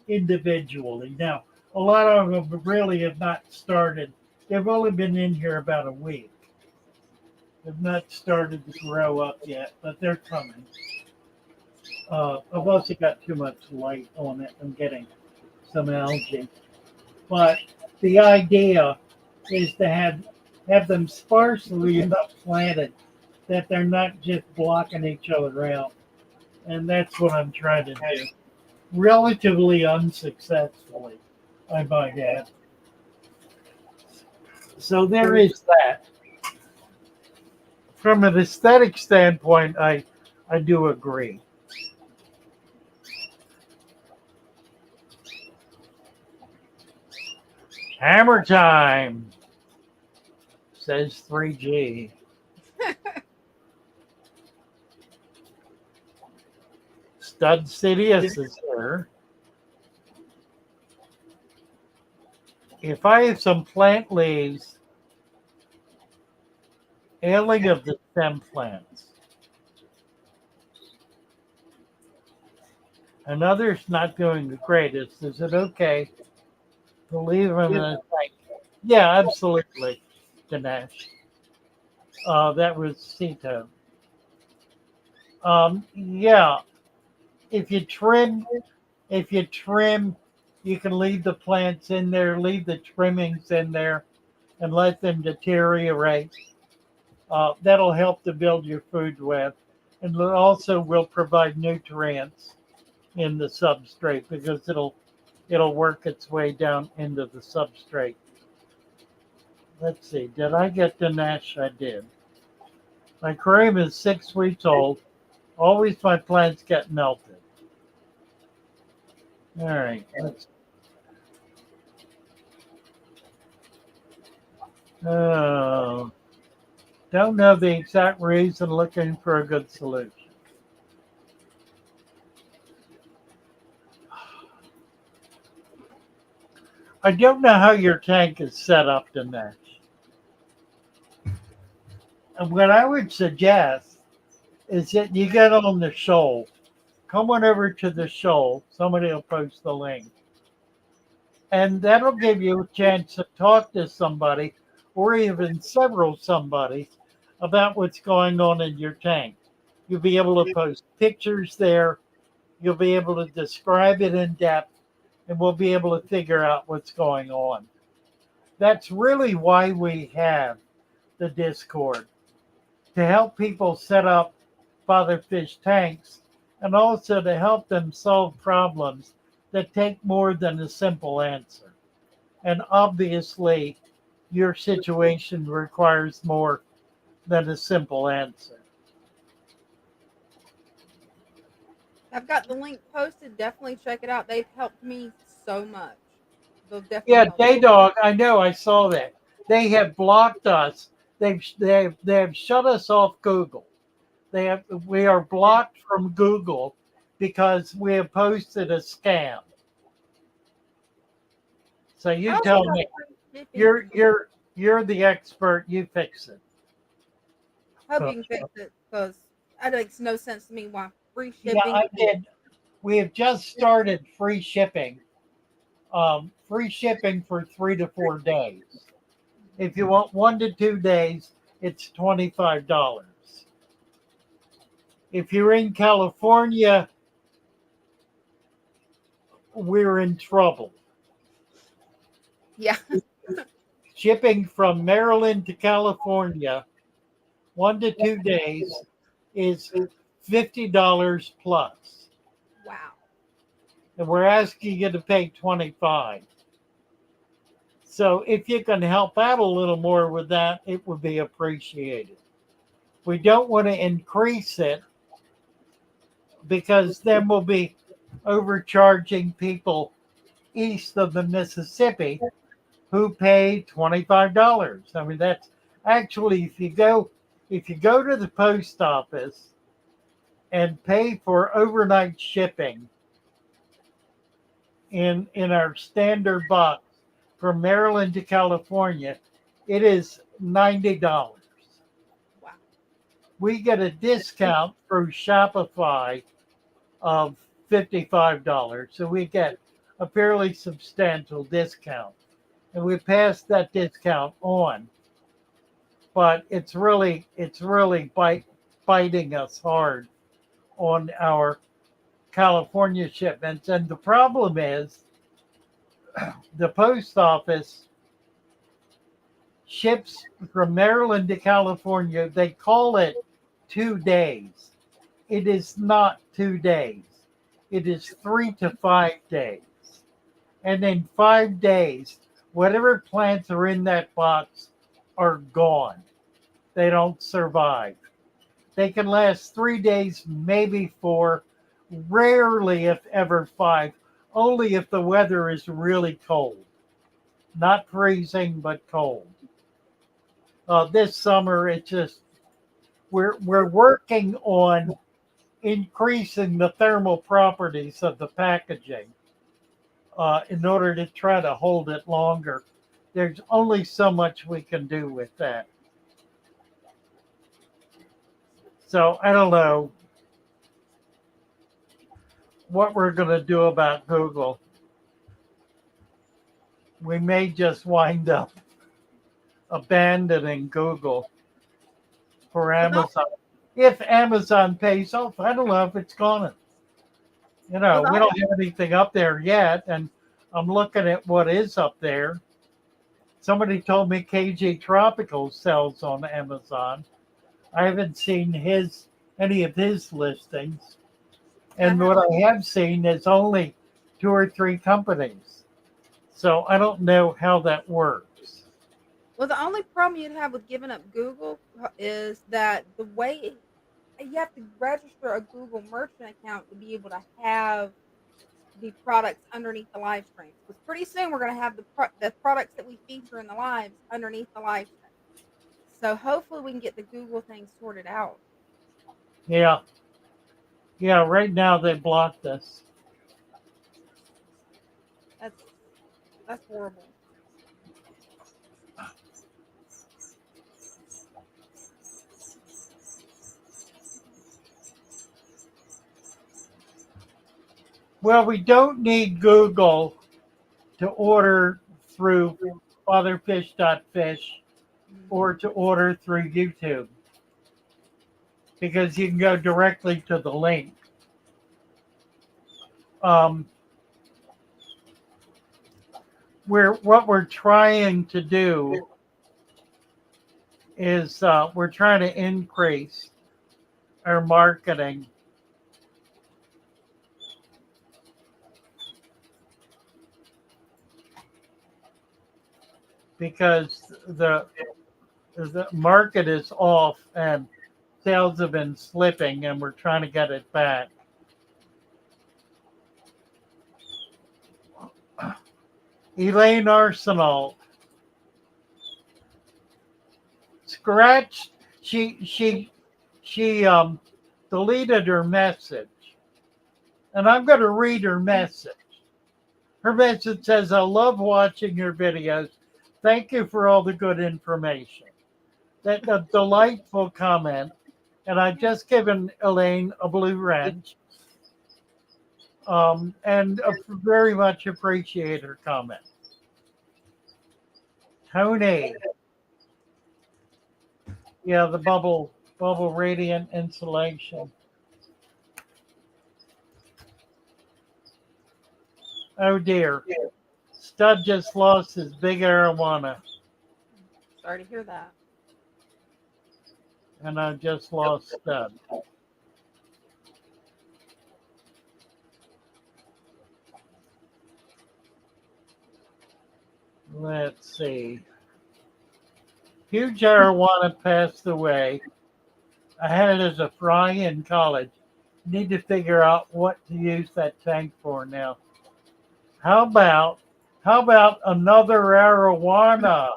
individually. Now, a lot of them really have not started. They've only been in here about a week. They've not started to grow up yet, but they're coming. I've also got too much light on it. I'm getting some algae. But the idea is to have them sparsely enough planted that they're not just blocking each other out. And that's what I'm trying to do. Relatively unsuccessfully, I might add. So there is that. From an aesthetic standpoint, I do agree. Hammer time, says 3G. Stud Sidious is here. If I have some plant leaves, ailing of the stem plants, and others not doing the greatest, is it okay to leave them in a tank? Yeah, absolutely, Dinesh. That was Cito. Yeah, if you trim, you can leave the plants in there, leave the trimmings in there, and let them deteriorate. That'll help to build your food web, and it also will provide nutrients in the substrate because it'll work its way down into the substrate. Let's see, did I get Dinesh? I did. My aquarium is 6 weeks old. Always my plants get melted. All right. Don't know the exact reason, looking for a good solution. I don't know how your tank is set up, Dinesh. And what I would suggest is that you get on the shoal. Come on over to the shoal. Somebody will post the link. And that'll give you a chance to talk to somebody or even several somebody about what's going on in your tank. You'll be able to post pictures there. You'll be able to describe it in depth, and we'll be able to figure out what's going on. That's really why we have the Discord, to help people set up fatherfish tanks and also to help them solve problems that take more than a simple answer. And obviously, your situation requires more than a simple answer. I've got the link posted. Definitely check it out. They've helped me so much. They'll definitely Yeah, help me. Daydog, I know, I saw that. They have blocked us. They have shut us off Google. We are blocked from Google because we have posted a scam. So you I also tell got me, free shipping. you're the expert. You fix it. Hope you can fix it because that makes no sense to me. Why free Yeah, shipping? I did. We have just started free shipping. Free shipping for 3 to 4 days. If you want 1 to 2 days, it's $25. If you're in California, we're in trouble. Yeah. Shipping from Maryland to California, 1 to 2 days, is $50 plus. Wow. And we're asking you to pay $25. So if you can help out a little more with that, it would be appreciated. We don't want to increase it because then we'll be overcharging people east of the Mississippi who pay $25. I mean, that's actually if you go to the post office and pay for overnight shipping in our standard box from Maryland to California, it is $90. Wow. We get a discount through Shopify of $55. So we get a fairly substantial discount. And we pass that discount on. But it's really biting us hard on our California shipments. And the problem is the post office ships from Maryland to California. They call it 2 days. It is not 2 days. It is 3 to 5 days. And in 5 days, whatever plants are in that box are gone. They don't survive. They can last 3 days, maybe 4, rarely, if ever, 5, only if the weather is really cold. Not freezing, but cold. This summer, we're working on increasing the thermal properties of the packaging in order to try to hold it longer. There's only so much we can do with that. So I don't know what we're going to do about Google. We may just wind up abandoning Google for Amazon. If Amazon pays off, I don't know if it's gonna. We don't have anything up there yet, and I'm looking at what is up there. Somebody told me KG Tropical sells on Amazon. I haven't seen any of his listings, and what I have seen is only 2 or 3 companies. So I don't know how that works. Well, the only problem you'd have with giving up Google is that the way you have to register a Google merchant account to be able to have the products underneath the live streams. Because pretty soon we're going to have the products that we feature in the lives underneath the live stream. So hopefully we can get the Google thing sorted out. Yeah. Yeah, right now they blocked us. That's horrible. Well, we don't need Google to order through fatherfish.fish or to order through YouTube because you can go directly to the link. What we're trying to do is we're trying to increase our marketing because the market is off and sales have been slipping and we're trying to get it back. Elaine Arsenal scratched. She deleted her message, and I'm going to read her message. Her message says, "I love watching your videos. Thank you for all the good information." That's a delightful comment, and I've just given Elaine a blue wrench. And very much appreciate her comment. Tony. Yeah, the bubble radiant insulation. Oh dear. Stud just lost his big arowana. Sorry to hear that. And I just lost Stud. Let's see. Huge arowana passed away. I had it as a fry in college. Need to figure out what to use that tank for now. How about another arowana?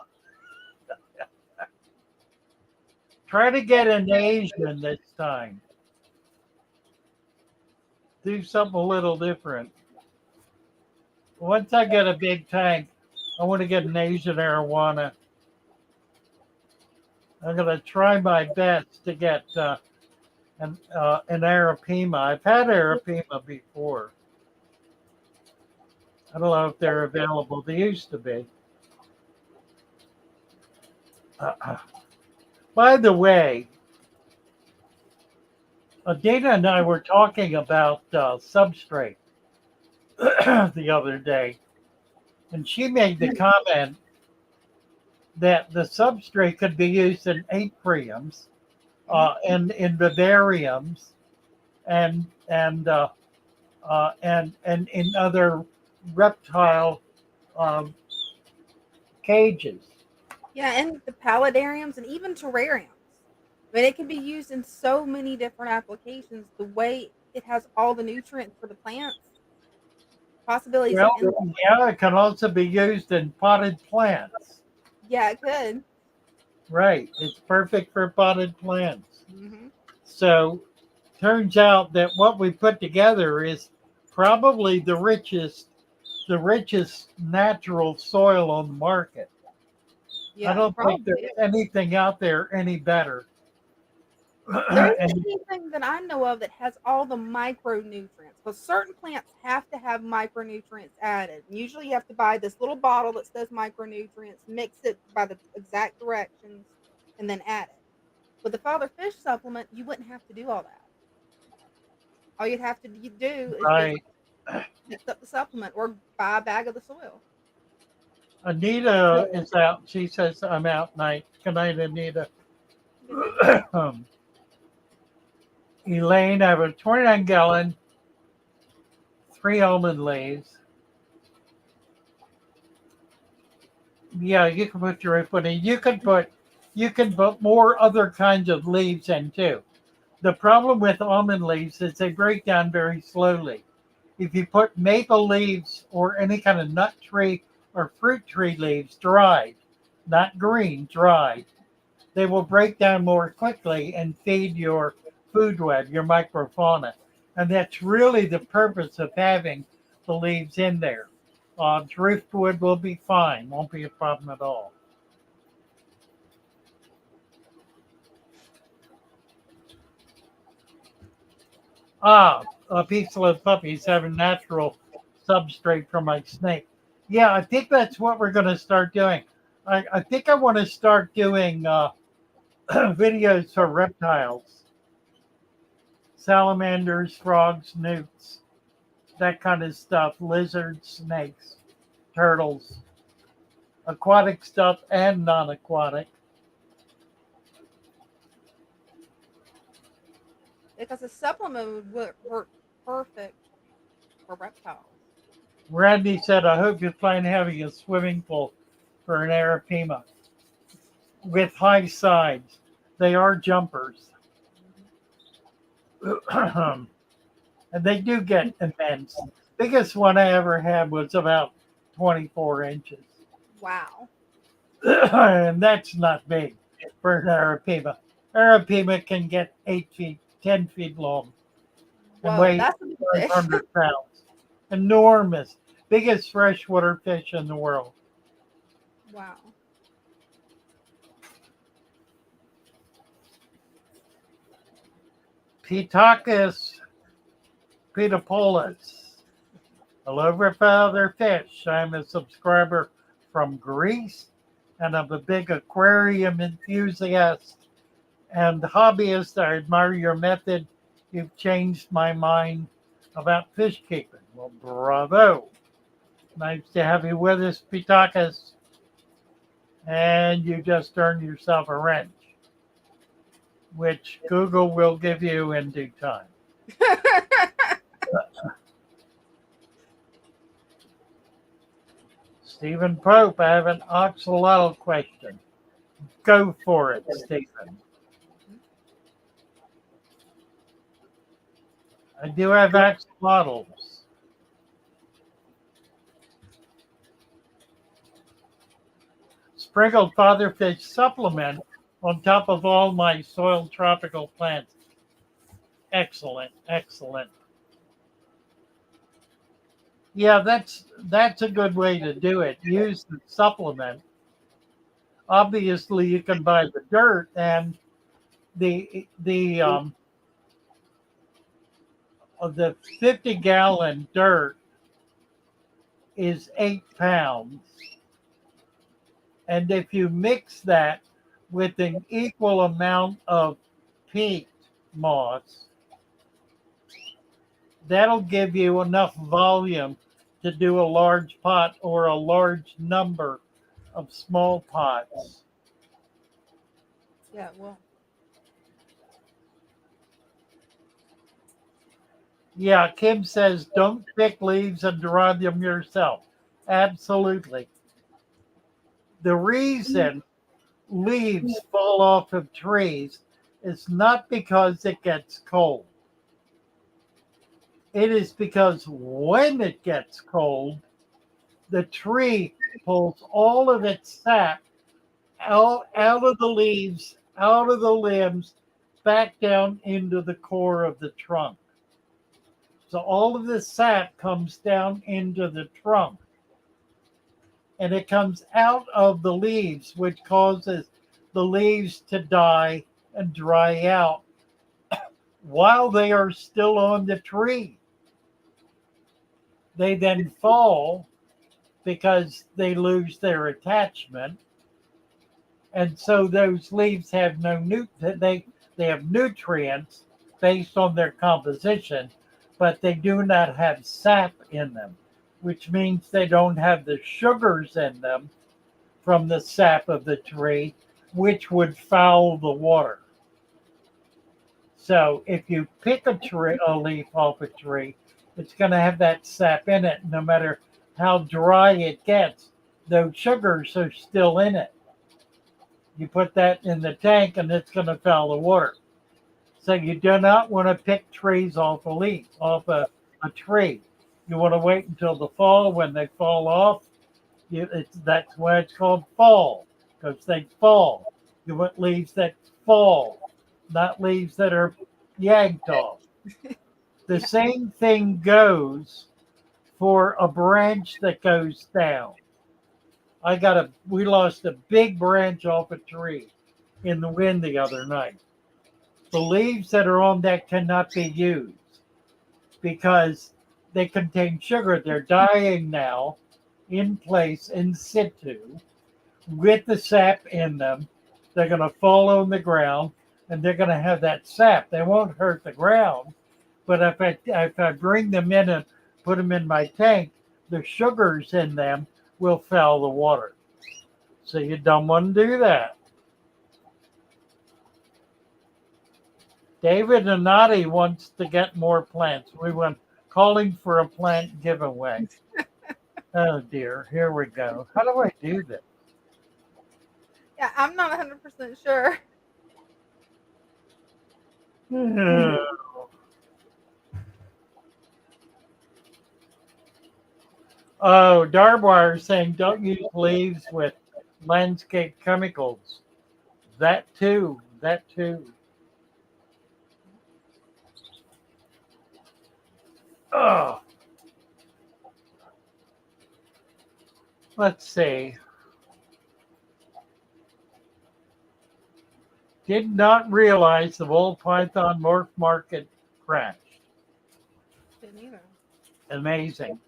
Try to get an Asian this time. Do something a little different. Once I get a big tank, I want to get an Asian arowana. I'm gonna try my best to get an arapima. I've had arapima before. I don't know if they're available. They used to be. By the way, Dina and I were talking about substrate the other day, and she made the comment that the substrate could be used in aquariums and in vivariums and in other reptile um, cages. Yeah, and the paludariums and even terrariums. But it can be used in so many different applications. The way it has all the nutrients for the plants, possibilities are Well, endless. yeah, it can also be used in potted plants. Yeah, it could. Right. It's perfect for potted plants. Hmm. So turns out that what we put together is probably the richest natural soil on the market. I Yeah, don't think probably. there's anything out there any better. There isn't And anything that I know of that has all the micronutrients. Because certain plants have to have micronutrients added. And usually you have to buy this little bottle that says micronutrients, mix it by the exact directions, and then add it. With the Father Fish supplement, you wouldn't have to do all that. All you'd have to do is just right, mix up the supplement or buy a bag of the soil. Anita is out. She says I'm out night. Good night, Anita. Good night. um, Elaine, I have a 29-gallon, 3 almond leaves. Yeah, you can put your input in. You can put more other kinds of leaves in too. The problem with almond leaves is they break down very slowly. If you put maple leaves or any kind of nut tree or fruit tree leaves dried, not green, dried, they will break down more quickly and feed your food web, your microfauna. And that's really the purpose of having the leaves in there. Driftwood will be fine, won't be a problem at all. Peaceless puppies have a natural substrate for my snake. Yeah, I think that's what we're going to start doing. I think I want to start doing videos for reptiles, salamanders, frogs, newts, that kind of stuff, lizards, snakes, turtles, aquatic stuff and non aquatic. Because a supplement would work perfect for reptiles. Randy said, I hope you plan having a swimming pool for an arapima with high sides. They are jumpers. And they do get immense. Biggest one I ever had was about 24 inches. Wow. And that's not big for an arapima. Arapima can get 8 feet, 10 feet long and Whoa, weigh that's a big fish. 500 pounds. Enormous. Biggest freshwater fish in the world. Wow. Pitocus pitopolus. Hello, Father Fish. I'm a subscriber from Greece and I'm a big aquarium enthusiast and hobbyist. I admire your method. You've changed my mind about fish keeping. Well, bravo. Nice to have you with us, Pitocus. And you just earned yourself a wrench, which Google will give you in due time. Stephen Pope, I have an axolotl question. Go for it, Stephen. I do have axolotls. sprinkled fatherfish supplement on top of all my soil tropical plants. Excellent, excellent. Yeah, that's a good way to do it. Use the supplement. Obviously, you can buy the dirt, and the 50-gallon dirt is 8 pounds, and if you mix that with an equal amount of peat moss, that'll give you enough volume to do a large pot or a large number of small pots. Yeah, well, Yeah, Kim says don't pick leaves and dry them yourself. Absolutely. The reason leaves fall off of trees is not because it gets cold. It is because when it gets cold, the tree pulls all of its sap out of the leaves, out of the limbs, back down into the core of the trunk. So all of the sap comes down into the trunk and it comes out of the leaves, which causes the leaves to die and dry out while they are still on the tree. They then fall because they lose their attachment. And so those leaves have they have nutrients based on their composition, but they do not have sap in them, which means they don't have the sugars in them from the sap of the tree, which would foul the water. So if you pick a leaf off a tree, it's going to have that sap in it, no matter how dry it gets. Those sugars are still in it. You put that in the tank and it's going to foul the water. So you do not want to pick trees off a tree. You want to wait until the fall when they fall off. That's why it's called fall, because they fall. You want leaves that fall, not leaves that are yanked off. The same thing goes for a branch that goes down. We lost a big branch off a tree in the wind the other night. The leaves that are on that cannot be used because they contain sugar. They're dying now in place in situ with the sap in them. They're going to fall on the ground and they're going to have that sap. They won't hurt the ground, but if I bring them in and put them in my tank, the sugars in them will foul the water. So you don't want to do that. David Anati wants to get more plants. We went calling for a plant giveaway. Oh dear, here we go. How do I do this? yeah, I'm not 100% sure. Oh, Darwire saying don't use leaves with landscape chemicals. That too. That too. Oh, let's see. Did not realize the Bull Python morph market crashed. Didn't either. Amazing.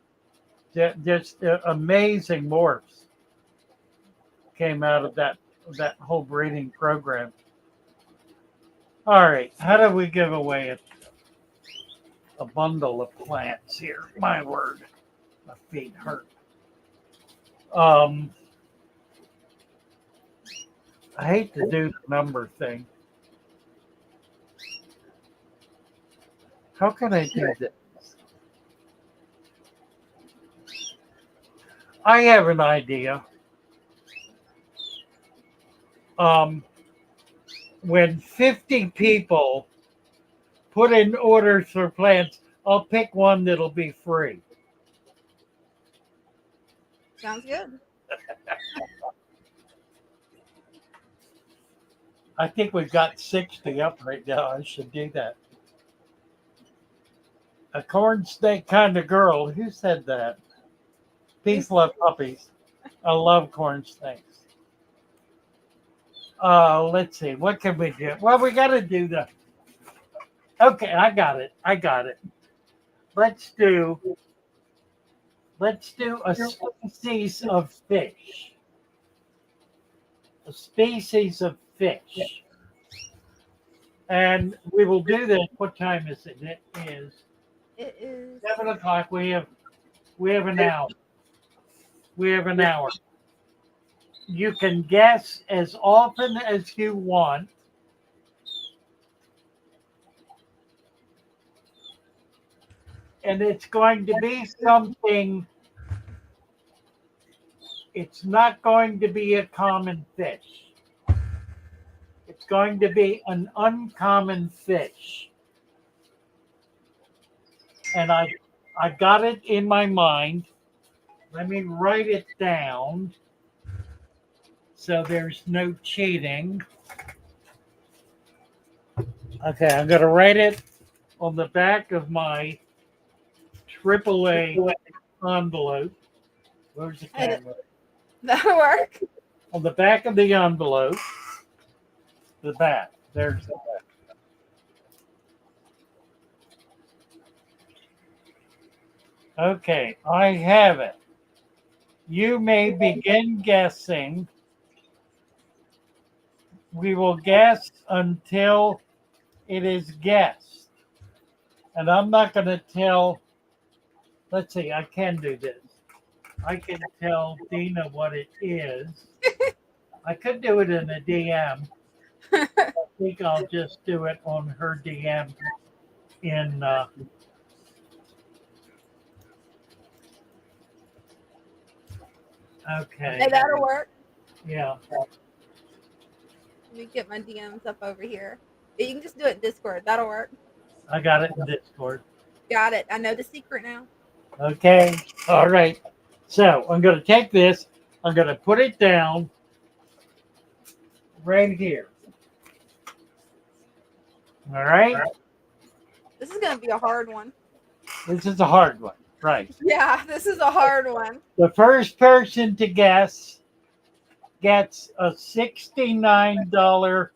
Just amazing morphs came out of that whole breeding program. All right, how do we give away a bundle of plants here? My word, my feet hurt. I hate to do the number thing. How can I do this? I have an idea. When 50 people put in orders for plants, I'll pick one that'll be free. Sounds good. I think we've got 60 up right now. I should do that. A corn snake kind of girl. Who said that? Peace, love, puppies. I love corn snakes. Let's see. What can we do? Well, we got to do the. Okay, I got it. Let's do. Let's do a species of fish. A species of fish. And we will do this. What time is it? It is 7 o'clock. We have an hour. We have an hour. You can guess as often as you want. And it's going to be something, it's not going to be a common fish. It's going to be an uncommon fish. And I got it in my mind. Let me write it down so there's no cheating. Okay, I'm going to write it on the back of my AAA envelope. Where's the camera? that'll work. On the back of the envelope, the back. There's the back. Okay, I have it. You may begin guessing. We will guess until it is guessed. And I'm not going to tell. Let's see, I can do this. I can tell Dina what it is. I could do it in a DM. I think I'll just do it on her DM in okay. Hey, that'll work. Yeah. Let me get my DMs up over here. You can just do it in Discord. That'll work. I got it in Discord. Got it. I know the secret now. Okay. All right. So I'm going to take this. I'm going to put it down right here. All right. This is going to be a hard one. This is a hard one. Right. Yeah, this is a hard one. The first person to guess gets a $69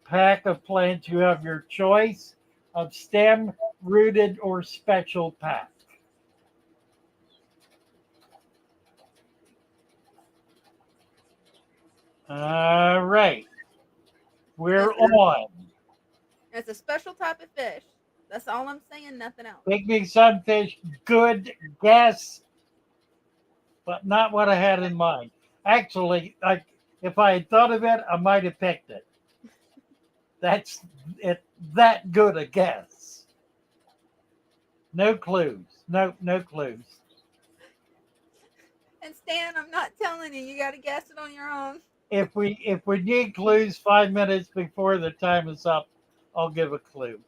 pack of plants. You have your choice of stem, rooted, or special pack. All right. We're on. It's a special type of fish. That's all I'm saying, nothing else. Pygmy sunfish, good guess, but not what I had in mind. Actually, if I had thought of it, I might have picked it. That's it. That good a guess. No clues. No clues. And Stan, I'm not telling you. You got to guess it on your own. If we need clues 5 minutes before the time is up, I'll give a clue.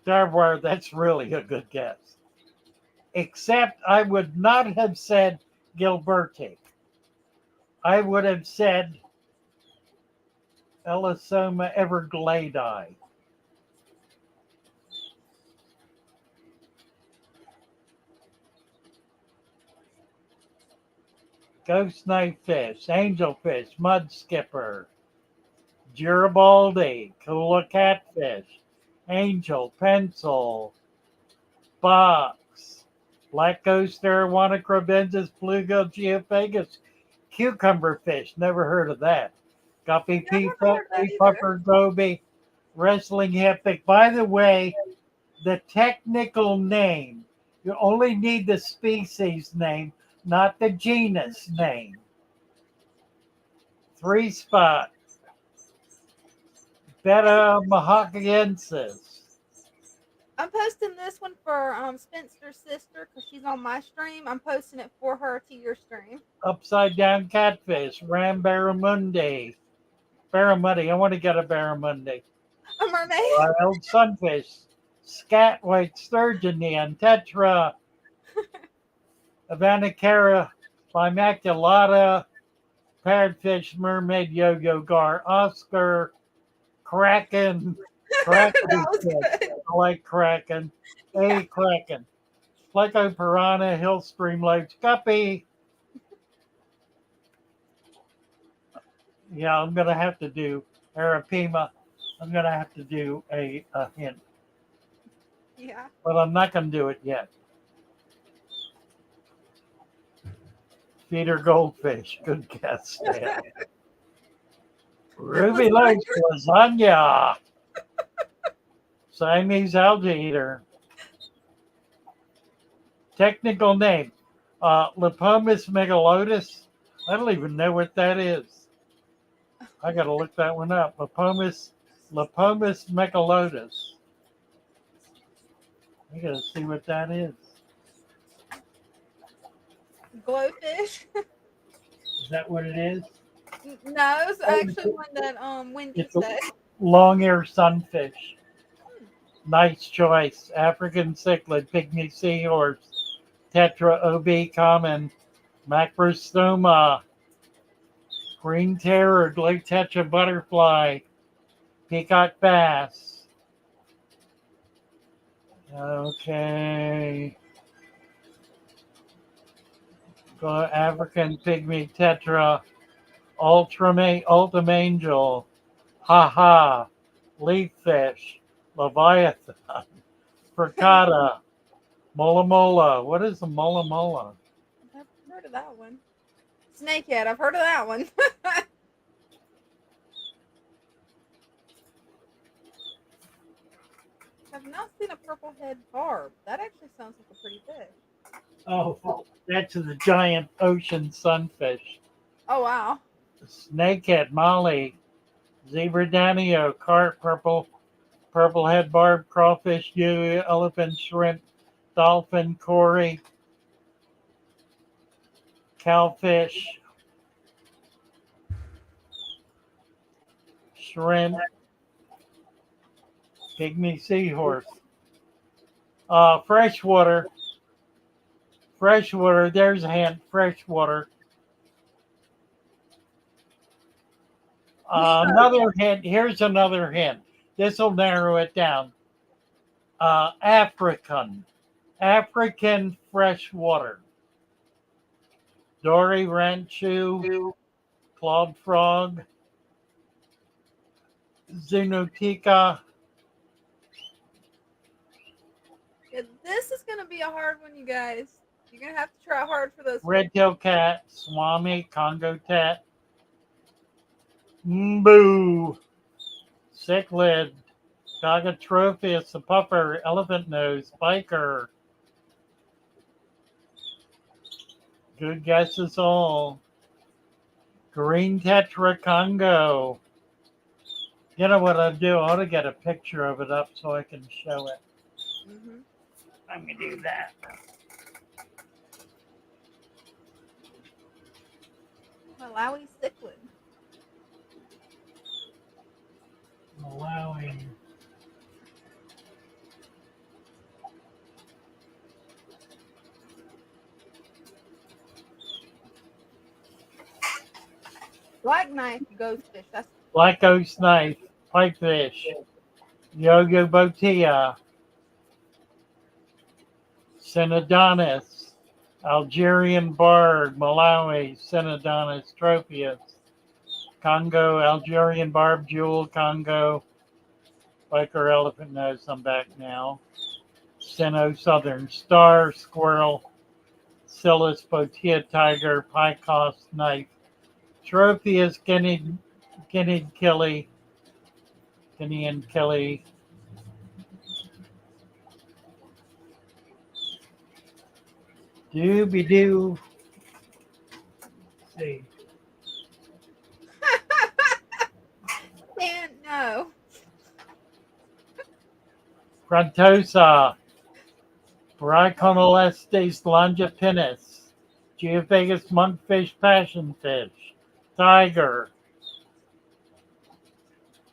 Darwire, that's really a good guess. Except I would not have said Gilberti. I would have said Elisoma evergladei. Ghost knife fish, angelfish, mud skipper, Garibaldi, Kula catfish, angel, pencil, box, black ghost arowana crabensis, bluegill geophagus, cucumber fish. Never heard of that. Guppy puffer goby, wrestling hippic. By the way, the technical name, you only need the species name, not the genus name. 3 spot. Betta mahockensis. I'm posting this one for Spencer's sister because she's on my stream. I'm posting it for her to your stream. Upside down catfish. Ram barramundi. Barramundi. I want to get a barramundi. A mermaid. Wild sunfish. Scat white sturgeon. Tetra. Avanicara bimaculata. parrotfish, mermaid, yo-yo gar, Oscar, kraken, kraken That is was good. good. I like kraken, Yeah. a kraken, pleco piranha, hill stream loach, guppy. Yeah, I'm gonna have to do arapima. I'm gonna have to do a hint, Yeah. but I'm not gonna do it yet. Feeder goldfish, good guess, Stan. Ruby Loach, lasagna, Siamese algae eater. Technical name, Lipomus megalotus. I don't even know what that is. I got to look that one up. Lipomus megalotus. I got to see what that is. Glowfish. Is that what it is? No, it was actually one that Wendy It's a said. long-ear sunfish. Hmm. Nice choice. African cichlid, pygmy seahorse, tetra ob common, macrostoma, green terror, glatetra butterfly, peacock bass. Okay. Go African pygmy tetra, ultimangel, haha, leaffish, leviathan, frittata, mola mola. What is a mola mola? I've heard of that one. Snakehead. I've heard of that one. I've not seen a purple head barb. That actually sounds like a pretty fish. Oh, that's the giant ocean sunfish. Oh wow. Snakehead, molly, zebra danio, carp, purple head barb, crawfish, emu, elephant, shrimp, dolphin, cory, cowfish, shrimp, pygmy seahorse. Freshwater, freshwater. There's a hint. Freshwater. Another hint. Here's another hint. This will narrow it down. African freshwater. Dory, ranchu, clawed frog, Zoonotica, Yeah, this is gonna be a hard one, you guys. You're gonna have to try hard for this one. red-tailed cat, swami, Congo tat, mboo, cichlid, Gagotropheus, the puffer, elephant nose, biker. Good guesses all. Green tetra Congo. You know what I'll do? I ought to get a picture of it up so I can show it. Mm-hmm. I'm going to do that. Malawi cichlid. Allowing. Black knife ghostfish. That's Black ghost knife, pipefish, Yogo botia, Synodonus, Algerian barb, Malawi, Synodonus tropheus, Congo, Algerian barb jewel, Congo, biker elephant nose, I'm back now, Sino southern star, squirrel, Silas botia tiger, picos knife, tropheus, Guinea killie, Guinean killie, Dooby doo. See. can't no. Frontosa, Brachyconolestes longipinus, Geophagus monkfish passionfish, tiger,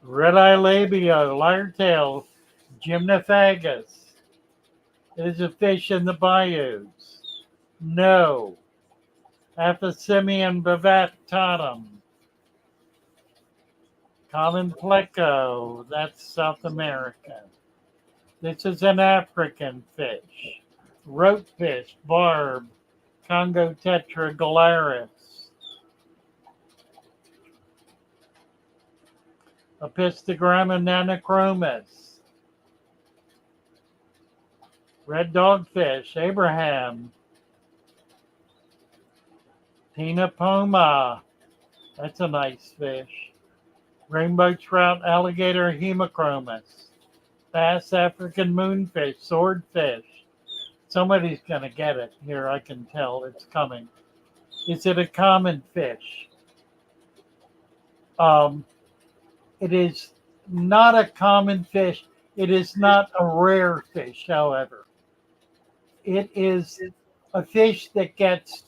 red-eye labio, lyre-tail, gymnophagus. It is a fish in the bayous. No. Aphysemium bavatatum. Common pleco, that's South America. This is an African fish. Rope fish, barb, Congo tetragularis. Apistogramma nanochromis. Red dogfish, Abraham. Tina poma, that's a nice fish. Rainbow trout, alligator, hemachromis. Bass, African moonfish, swordfish. Somebody's going to get it here, I can tell it's coming. Is it a common fish? Um, it is not a common fish. It is not a rare fish, however. It is a fish that gets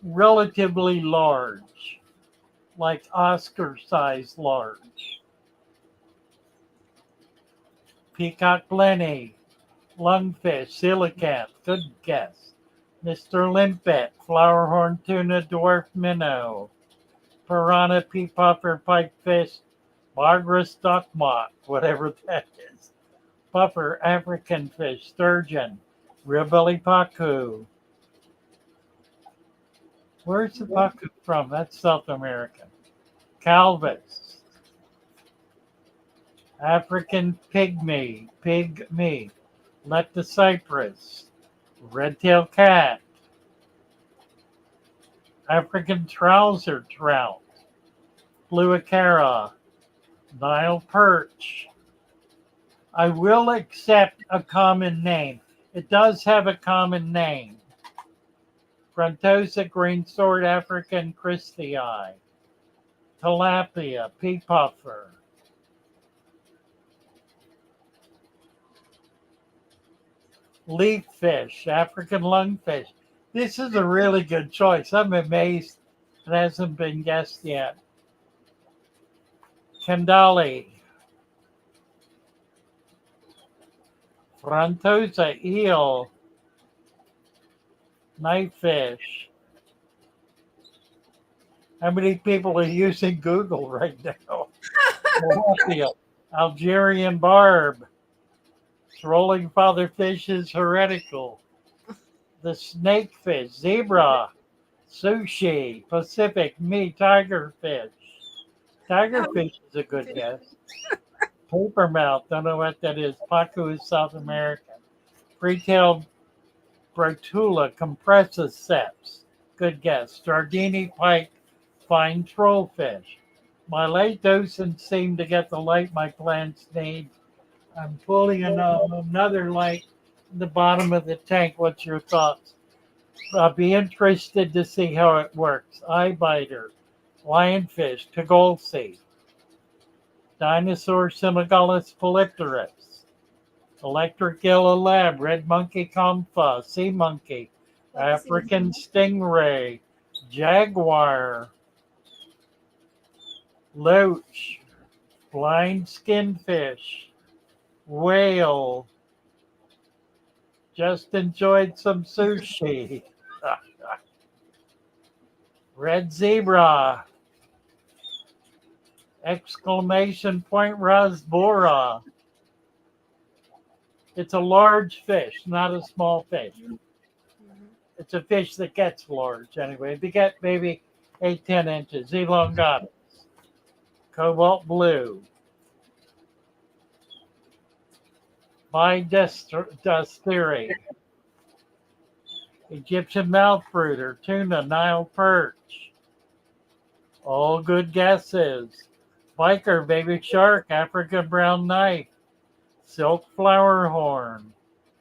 relatively large, like Oscar size large. Peacock blenny, lungfish, coelacanth, good guess. Mr. Limpet, flowerhorn tuna, dwarf minnow, piranha, pea puffer, pipefish, Margaret stockmont, whatever that is. Puffer, African fish, sturgeon, ribelly pacu. Where's the pacu from? That's South American. Calvus, African pygmy, Leptocyprus, red-tailed cat, African trouser trout, blue acara, Nile perch. I will accept a common name. It does have a common name. Frontosa greensword African Christii, tilapia, pea puffer. Leaf fish, African lungfish. This is a really good choice. I'm amazed it hasn't been guessed yet. Kandali, Frontosa eel, night fish. How many people are using Google right now? Tilapia, Algerian barb, rolling father fishes heretical. The snakefish, zebra, sushi, Pacific me, tigerfish. Tigerfish is a good guess. Papermouth, don't know what that is. Pacu is South American. Free-tailed Brotula compressiceps, good guess. Jardini pike, fine trollfish. My late docents seem to get the light my plants need. I'm pulling another light in the bottom of the tank. What's your thoughts? I'll be interested to see how it works. Eye biter, lionfish, Tagolsi, dinosaur Semigalus polypterus, electric yellow lab, red monkey compa, sea monkey, African stingray, jaguar, loach, blind skinfish, whale. Just enjoyed some sushi. Red zebra. Exclamation point rasbora. It's a large fish, not a small fish. It's a fish that gets large anyway. They get maybe 8-10 inches. Elongatus. Cobalt blue. Bidusteri. Egyptian mouth brooder, tuna, Nile perch. All good guesses. Biker, baby shark, African brown knife, silk flower horn.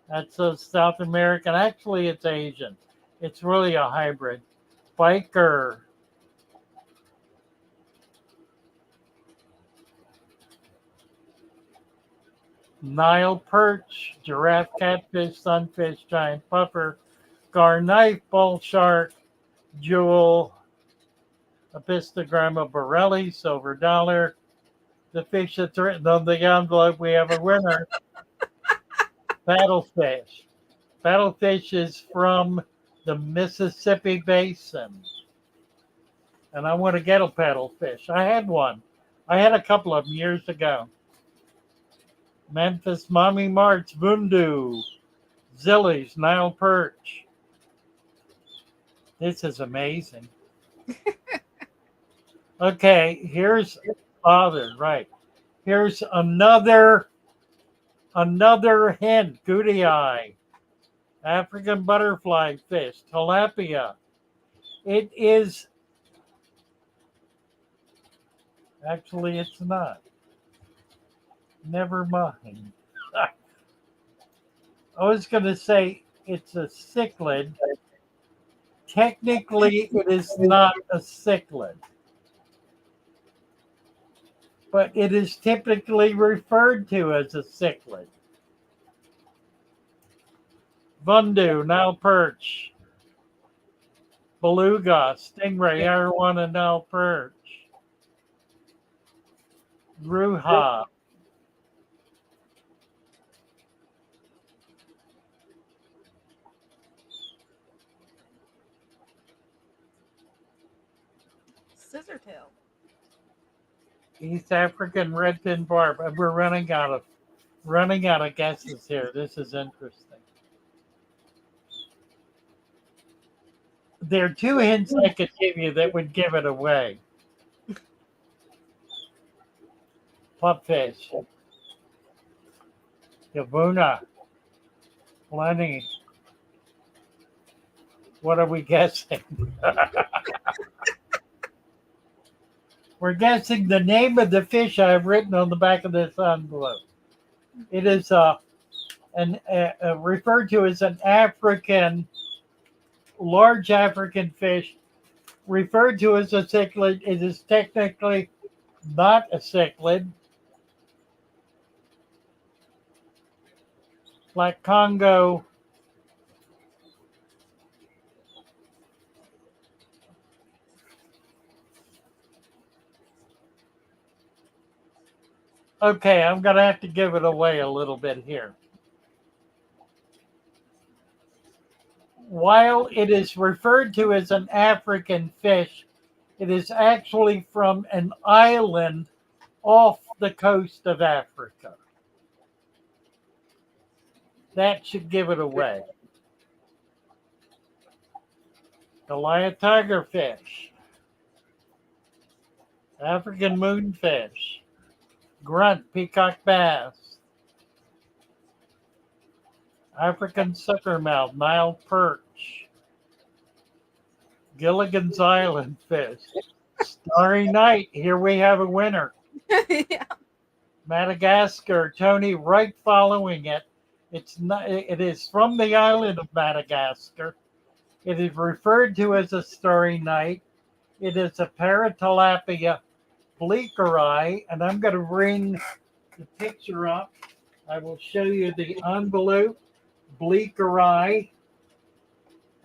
That's a South American. Actually, it's Asian. It's really a hybrid. Biker. Nile perch, giraffe, catfish, sunfish, giant puffer, gar knife, bull shark, jewel, Apistogramma borelli, silver dollar. The fish that's written on the envelope, we have a winner. Paddlefish. Paddlefish is from the Mississippi Basin. And I want to get a paddlefish. I had one. I had a couple of them years ago. Memphis Mommy Marts, Vundu, Zillies, Nile Perch. This is amazing. Okay, here's father, right. Here's another hint. Goody eye. African butterfly fish, tilapia. It is actually it's not. Never mind. I was gonna say it's a cichlid. Technically it is not a cichlid. But it is typically referred to as a cichlid. Vundu, Nile perch, beluga, stingray, arowana, Nile perch, gruha, Scissortail. East African redfin barb. We're running out of guesses here. This is interesting. There are two hints I could give you that would give it away. Pupfish, Yavuna, Lenny. What are we guessing? We're guessing the name of the fish I've written on the back of this envelope. It is referred to as an large African fish, referred to as a cichlid. It is technically not a cichlid. Like Congo. Okay, I'm going to have to give it away a little bit here. While it is referred to as an African fish, it is actually from an island off the coast of Africa. That should give it away. Goliath tigerfish, African moonfish, grunt peacock bass, African suckermouth, Nile perch, Gilligan's Island fish, Starry Night. Here we have a winner. Yeah. Madagascar, Tony, right following it. It is from the island of Madagascar. It is referred to as a starry night. It is a paratilapia bleaker eye, and I'm going to bring the picture up. I will show you the envelope, bleaker eye,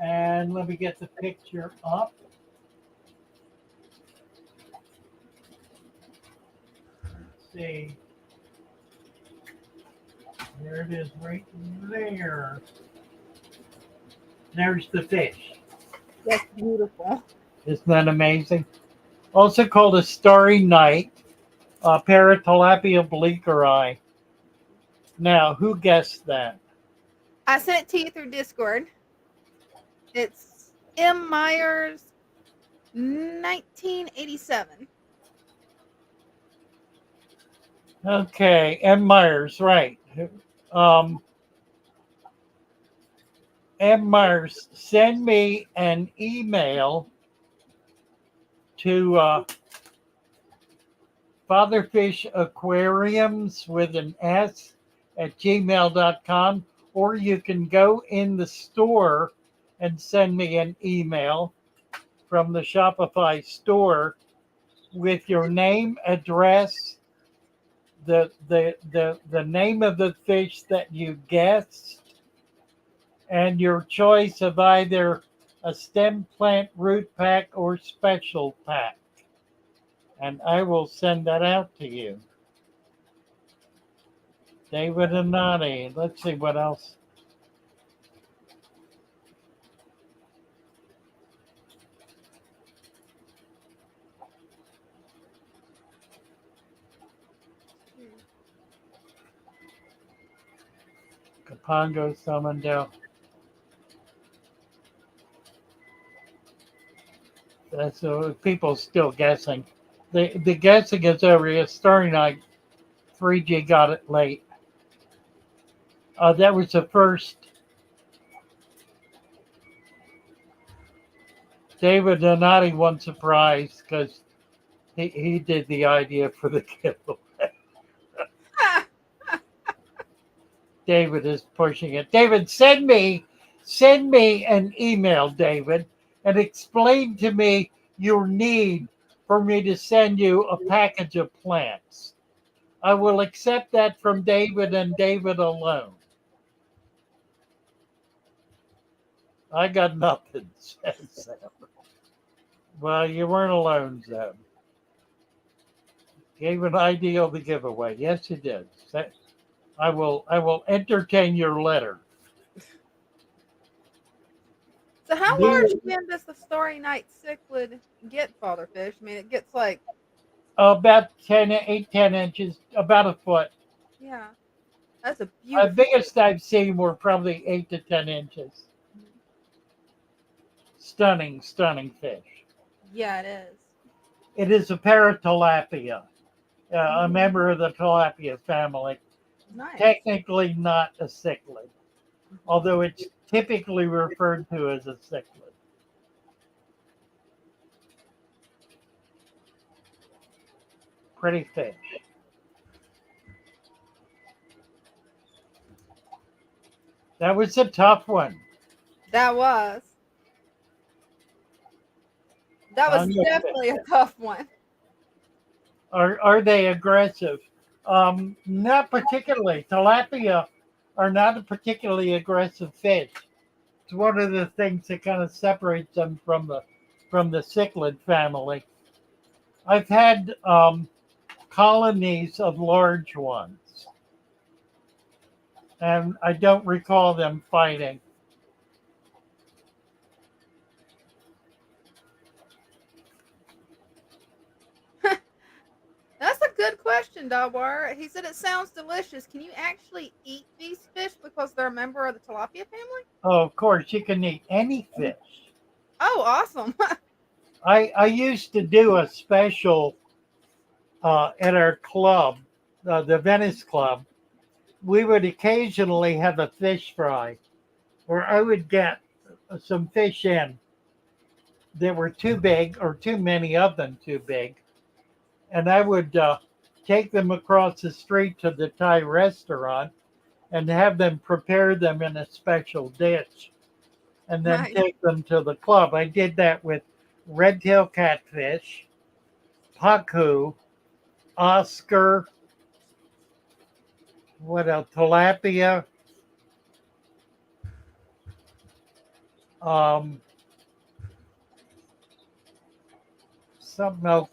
and let me get the picture up. Let's see. There it is right there. There's the fish. That's beautiful. Isn't that amazing? Also called a starry night, paratilapia bleaker eye. Now, who guessed that? I sent it to you through Discord. It's M. Myers, 1987. Okay, M. Myers, right. M. Myers, send me an email to Fatherfish Aquariums with an S at gmail.com, or you can go in the store and send me an email from the Shopify store with your name, address, the name of the fish that you guessed, and your choice of either a stem plant root pack or special pack. And I will send that out to you. David and Nani. Let's see what else. Pongo Summondale. So people still guessing. The guessing is over. It's Starry Night. 3G got it late. That was the first. David Donati won surprise because he did the idea for the giveaway. David is pushing it. David, send me an email, David, and explain to me your need for me to send you a package of plants. I will accept that from David and David alone. I got nothing, says Sam. Well, you weren't alone, Sam. Gave an idea of the giveaway. Yes, you did. I will entertain your letter. So how large then does the Starry Night cichlid get, Father Fish? I mean, it gets like About 10 inches, about a foot. yeah, that's a The beautiful. biggest I've seen were probably 8 to 10 inches. Stunning, stunning fish. Yeah, it is. It is a paratilapia, a member of the tilapia family. Nice. Technically not a cichlid, although it's typically referred to as a cichlid. Pretty fish. That was a tough one. That was. That was Tongue of definitely fish. a tough one. Are they aggressive? Not particularly. Tilapia are not a particularly aggressive fish. It's one of the things that kind of separates them from the cichlid family. I've had colonies of large ones, and I don't recall them fighting. That's a good question, Dawar. He said it sounds delicious. Can you actually eat these fish because they're a member of the tilapia family? Oh, of course, you can eat any fish. Oh, awesome. I used to do a special at our club, the Venice Club. We would occasionally have a fish fry where I would get some fish in that were too big or too many of them too big. And I would take them across the street to the Thai restaurant and have them prepare them in a special dish and then Nice. take them to the club. I did that with red-tailed catfish, pacu, Oscar, what else? Tilapia, um, something else.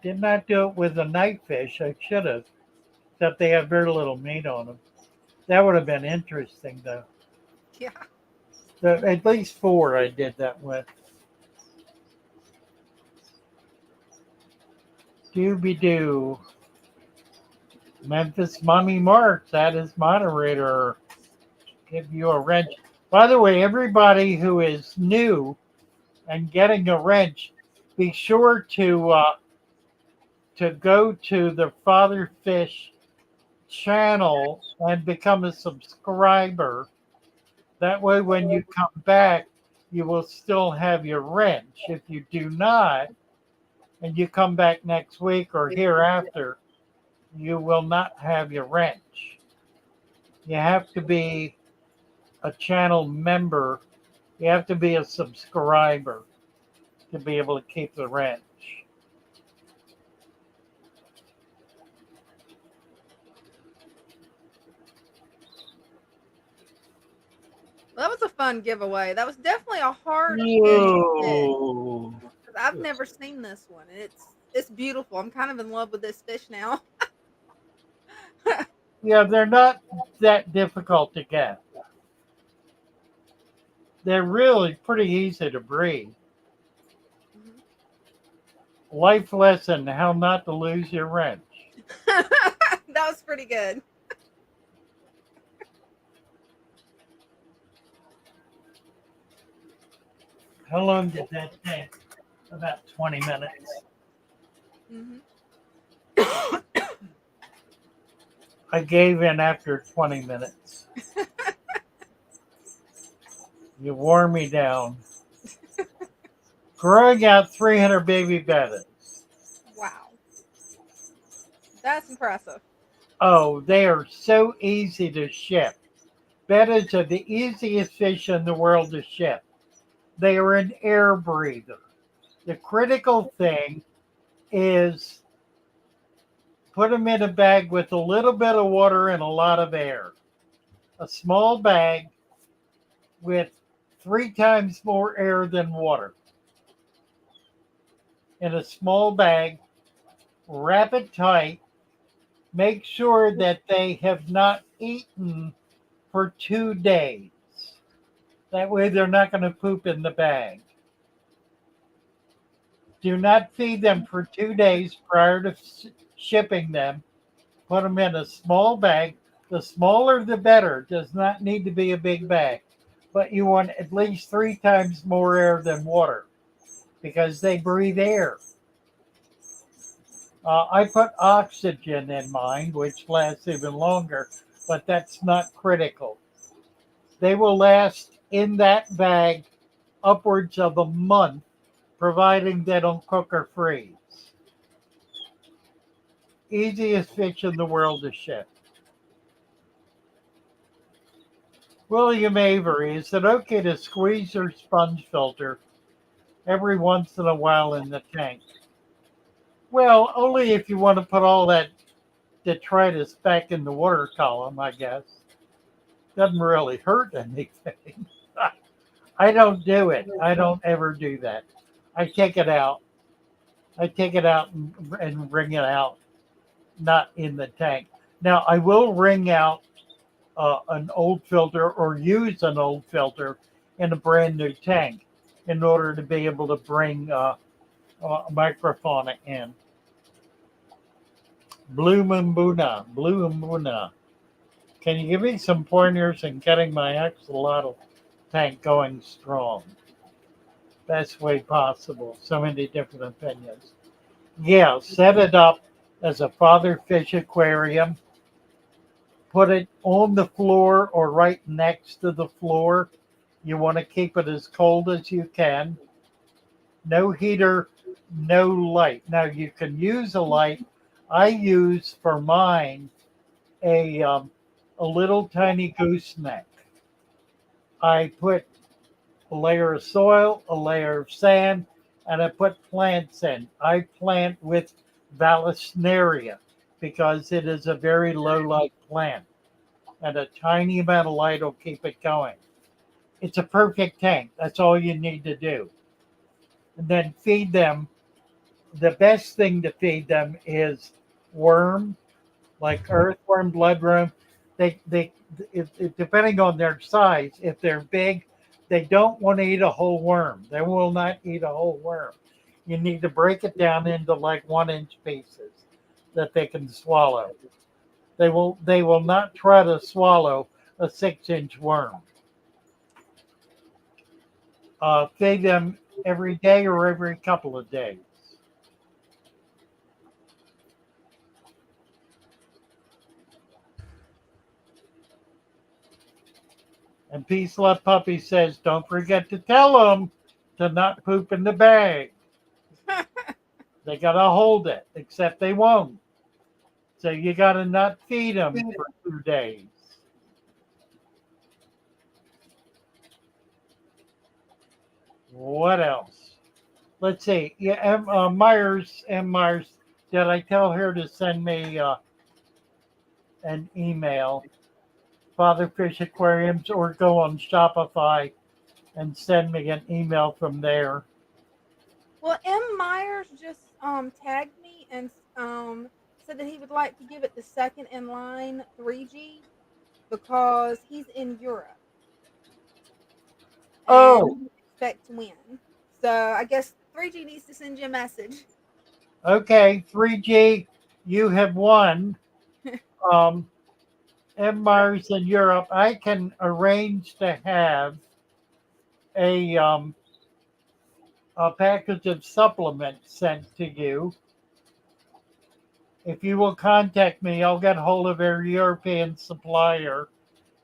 Did not do it with the night fish. I should have, except they have very little meat on them. That would have been interesting, though. Yeah. At least 4 I did that with. Dooby doo. Memphis Mommy Mark, that is moderator. Give you a wrench. By the way, everybody who is new and getting a wrench, be sure to go to the Father Fish channel and become a subscriber. That way, when you come back, you will still have your wrench. If you do not, and you come back next week or hereafter, you will not have your wrench. You have to be a channel member. You have to be a subscriber to be able to keep the wrench. Well, that was a fun giveaway. That was definitely a hard fish to get. Whoa. 'Cause I've never seen this one. And it's beautiful. I'm kind of in love with this fish now. Yeah, they're not that difficult to get. They're really pretty easy to breed. Mhm. Life lesson: how not to lose your wrench. That was pretty good. How long did that take? About 20 minutes. Hmm. I gave in after 20 minutes. You wore me down. Growing out 300 baby bettas. Wow, that's impressive. Oh, they are so easy to ship. Bettas are the easiest fish in the world to ship. They are an air breather. The critical thing is put them in a bag with a little bit of water and a lot of air. A small bag with 3 times more air than water. In a small bag, wrap it tight. Make sure that they have not eaten for 2 days. That way they're not going to poop in the bag. Do not feed them for 2 days prior to shipping them. Put them in a small bag. The smaller the better. Does not need to be a big bag. But you want at least 3 times more air than water because they breathe air. I put oxygen in mine, which lasts even longer, but that's not critical. They will last in that bag upwards of a month, providing they don't cook or freeze. Easiest fish in the world to ship. William Avery, is it okay to squeeze your sponge filter every once in a while in the tank? Well, only if you want to put all that detritus back in the water column, I guess. Doesn't really hurt anything. I don't do it. I don't ever do that. I take it out. I take it out and wring it out, not in the tank. Now, I will wring out an old filter or use an old filter in a brand new tank in order to be able to bring microfauna in. Blue Mbuna. Can you give me some pointers in getting my axolotl tank going strong? Best way possible. So many different opinions. Yeah, set it up as a father fish aquarium. Put it on the floor or right next to the floor. You want to keep it as cold as you can. No heater, no light. Now you can use a light. I use for mine a um, a little tiny gooseneck. I put a layer of soil, a layer of sand, and I put plants in. I plant with Vallisneria because it is a very low light plant, and a tiny amount of light will keep it going. It's a perfect tank. That's all you need to do. And then feed them. The best thing to feed them is worm, like earthworm, bloodworm. They depending on their size, if they're big, they don't want to eat a whole worm. They will not eat a whole worm. You need to break it down into like 1 inch pieces that they can swallow. They will not try to swallow a 6 inch worm. Feed them every day or every couple of days. And Peace Love Puppy says, don't forget to tell them to not poop in the bag. They got to hold it, except they won't. So you got to not feed them for 2 days. What else? Let's see. Yeah, Myers, did I tell her to send me an email, Fatherfish Aquariums, or go on Shopify and send me an email from there? Well, M. Myers just tagged me and said that he would like to give it the second in line 3G because he's in Europe and Oh, he expect to win. So I guess 3G needs to send you a message. okay, 3G, you have won. Um, M. Myers in Europe, I can arrange to have a a package of supplements sent to you. If you will contact me, I'll get hold of their European supplier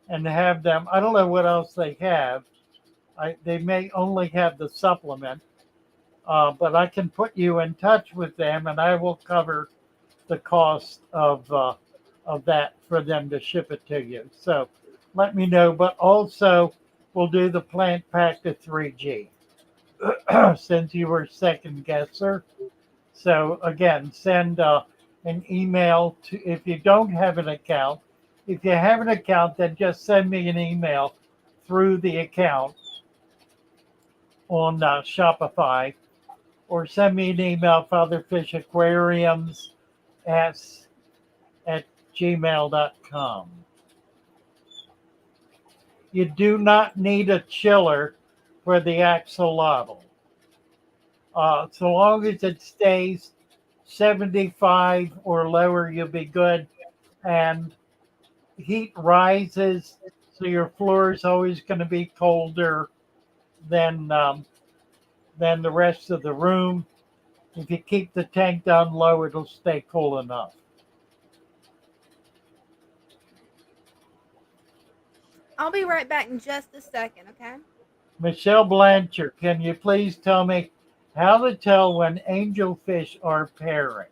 and have them. I don't know what else they have. They may only have the supplement, but I can put you in touch with them, and I will cover the cost of that for them to ship it to you. So let me know. But also, we'll do the plant pack to 3G since you were second guesser. So again, send an email to if you don't have an account. If you have an account, then just send me an email through the account on Shopify, or send me an email, fatherfishaquariums at gmail.com. You do not need a chiller for the axolotl. So long as it stays 75 or lower, you'll be good. And heat rises, so your floor is always going to be colder than the rest of the room. If you keep the tank down low, it'll stay cool enough. I'll be right back in just a second, okay? Michelle Blanchard, can you please tell me how to tell when angelfish are pairing?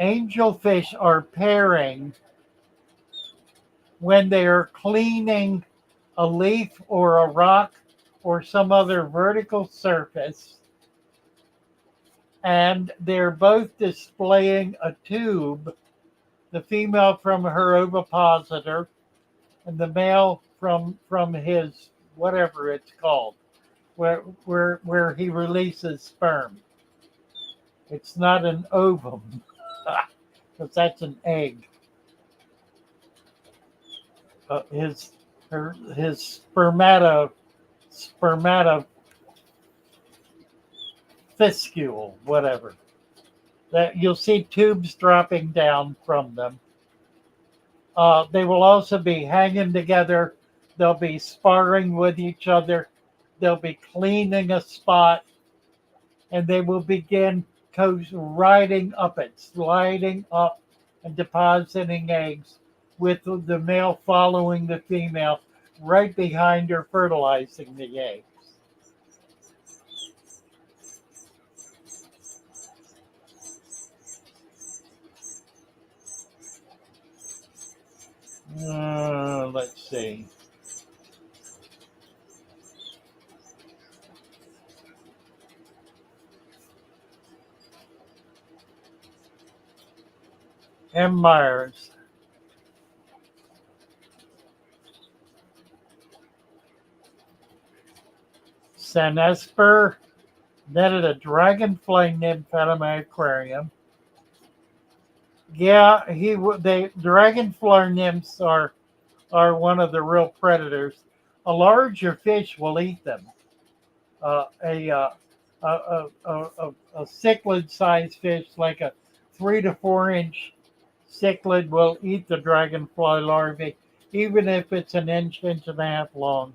Angelfish are pairing when they are cleaning a leaf or a rock or some other vertical surface, and they're both displaying a tube, the female from her ovipositor and the male from his whatever it's called, where he releases sperm. It's not an ovum, because that's an egg. His spermata fiscule, whatever. That you'll see tubes dropping down from them. They will also be hanging together. They'll be sparring with each other. They'll be cleaning a spot, and they will begin riding up it, sliding up and depositing eggs, with the male following the female right behind her, fertilizing the eggs. Let's see. M. Myers. San Esper netted a dragonfly nymph out of my aquarium. Yeah, dragonfly nymphs are one of the real predators. A larger fish will eat them. A cichlid-sized fish, like a 3 to 4 inch cichlid, will eat the dragonfly larvae, even if it's an inch, inch and a half long.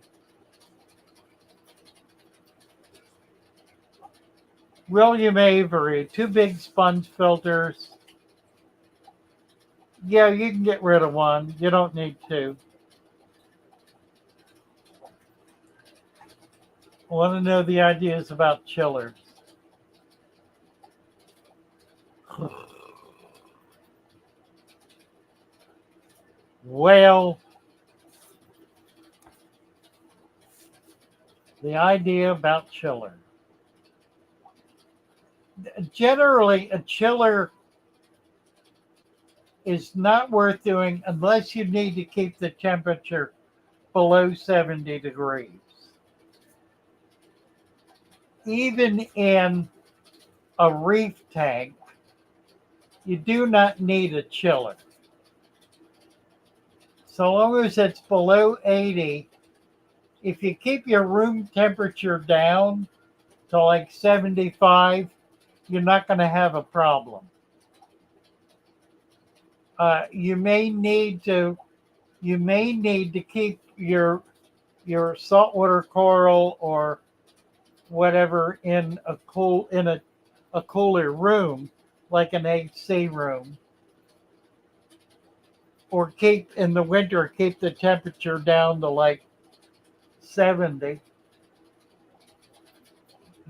William Avery, 2 big sponge filters. Yeah, you can get rid of one. You don't need 2. I want to know the ideas about chillers. Well, the idea about chiller. Generally, a chiller is not worth doing unless you need to keep the temperature below 70 degrees. Even in a reef tank, you do not need a chiller. So long as it's below 80, if you keep your room temperature down to like 75, you're not going to have a problem. You may need to keep your your saltwater coral or whatever in a cooler room, like an AC room, or keep in the winter keep the temperature down to like 70.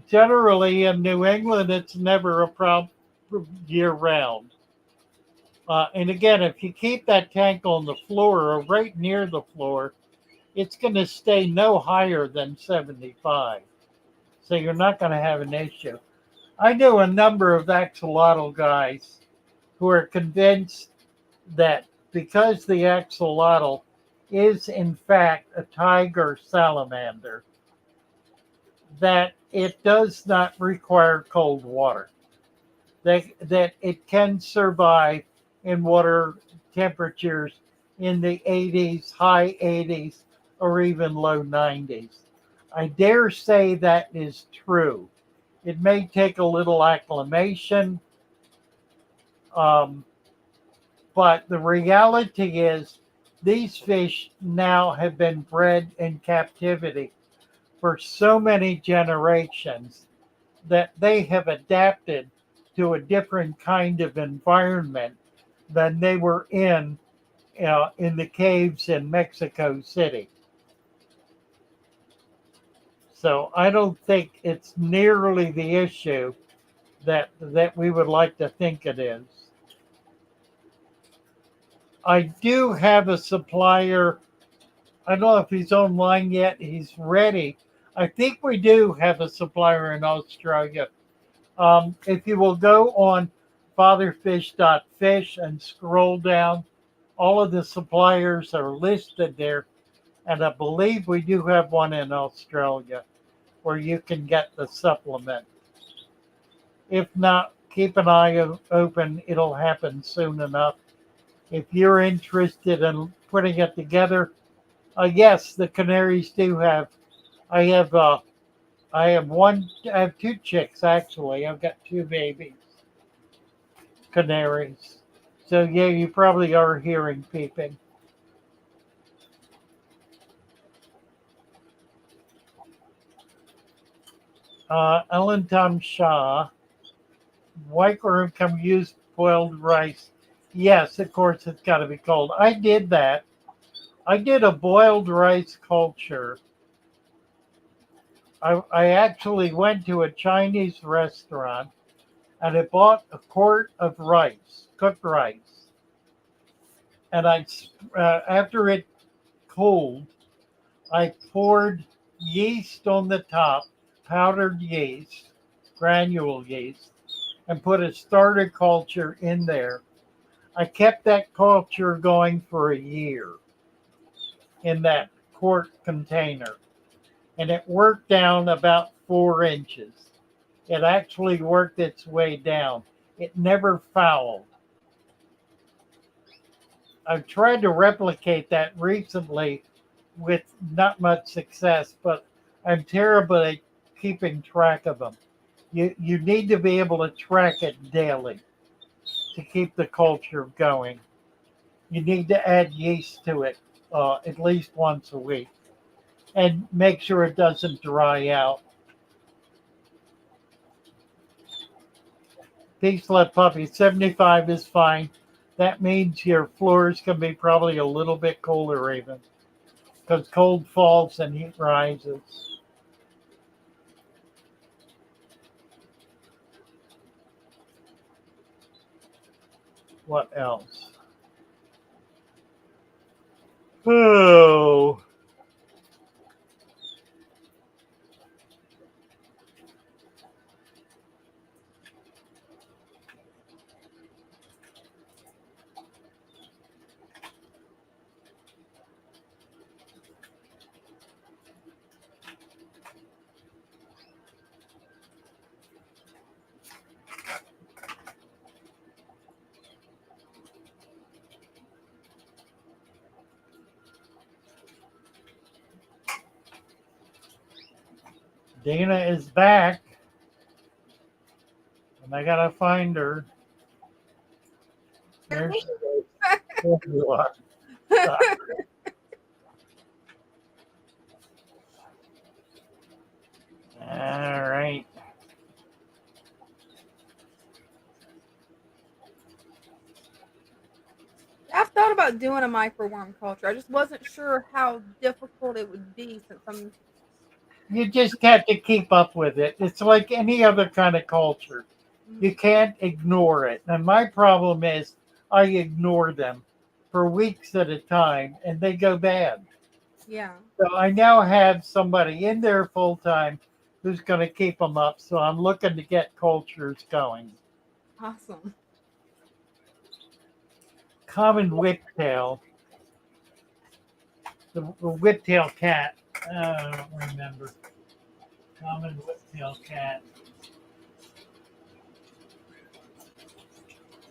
Generally in New England, it's never a problem year round. And again, if you keep that tank on the floor or right near the floor, it's going to stay no higher than 75. So you're not going to have an issue. I know a number of axolotl guys who are convinced that because the axolotl is in fact a tiger salamander, that it does not require cold water, that it can survive in water temperatures in the 80s, high 80s, or even low 90s. I dare say that is true. It may take a little acclimation, um, but the reality is these fish now have been bred in captivity for so many generations that they have adapted to a different kind of environment than they were in the caves in Mexico City. So I don't think it's nearly the issue that we would like to think it is. I do have a supplier. I don't know if he's online yet. He's ready. I think we do have a supplier in Australia. If you will go on fatherfish.fish and scroll down, all of the suppliers are listed there. And I believe we do have one in Australia where you can get the supplement. If not, keep an eye open. It'll happen soon enough. If you're interested in putting it together, yes, the canaries do have. I have. I have one. I have two chicks actually. I've got two babies, canaries. So yeah, you probably are hearing peeping. Ellen Tom Shaw, white room can use boiled rice. Yes, of course it's got to be cold. I did that. I did a boiled rice culture. I actually went to a Chinese restaurant and I bought a quart of rice, cooked rice. And after it cooled, I poured yeast on the top, powdered yeast, granule yeast, and put a starter culture in there. I kept that culture going for a year in that quart container, and it worked down about 4 inches. It actually worked its way down. It never fouled. I've tried to replicate that recently with not much success, but I'm terrible at keeping track of them. You need to be able to track it daily to keep the culture going. You need to add yeast to it at least once a week and make sure it doesn't dry out. Peace, love, puppy. 75 is fine. That means your floors can be probably a little bit colder even because cold falls and heat rises. What else? Oh, Dina is back, and I gotta find her. There she is. There you are. All right. I've thought about doing a microworm culture. I just wasn't sure how difficult it would be since I'm. You just have to keep up with it. It's like any other kind of culture. You can't ignore it. And my problem is I ignore them for weeks at a time and they go bad. Yeah. So I now have somebody in there full time who's going to keep them up. So I'm looking to get cultures going. Awesome. Common whiptail, the whiptail cat. I don't remember. Common whiptail cat.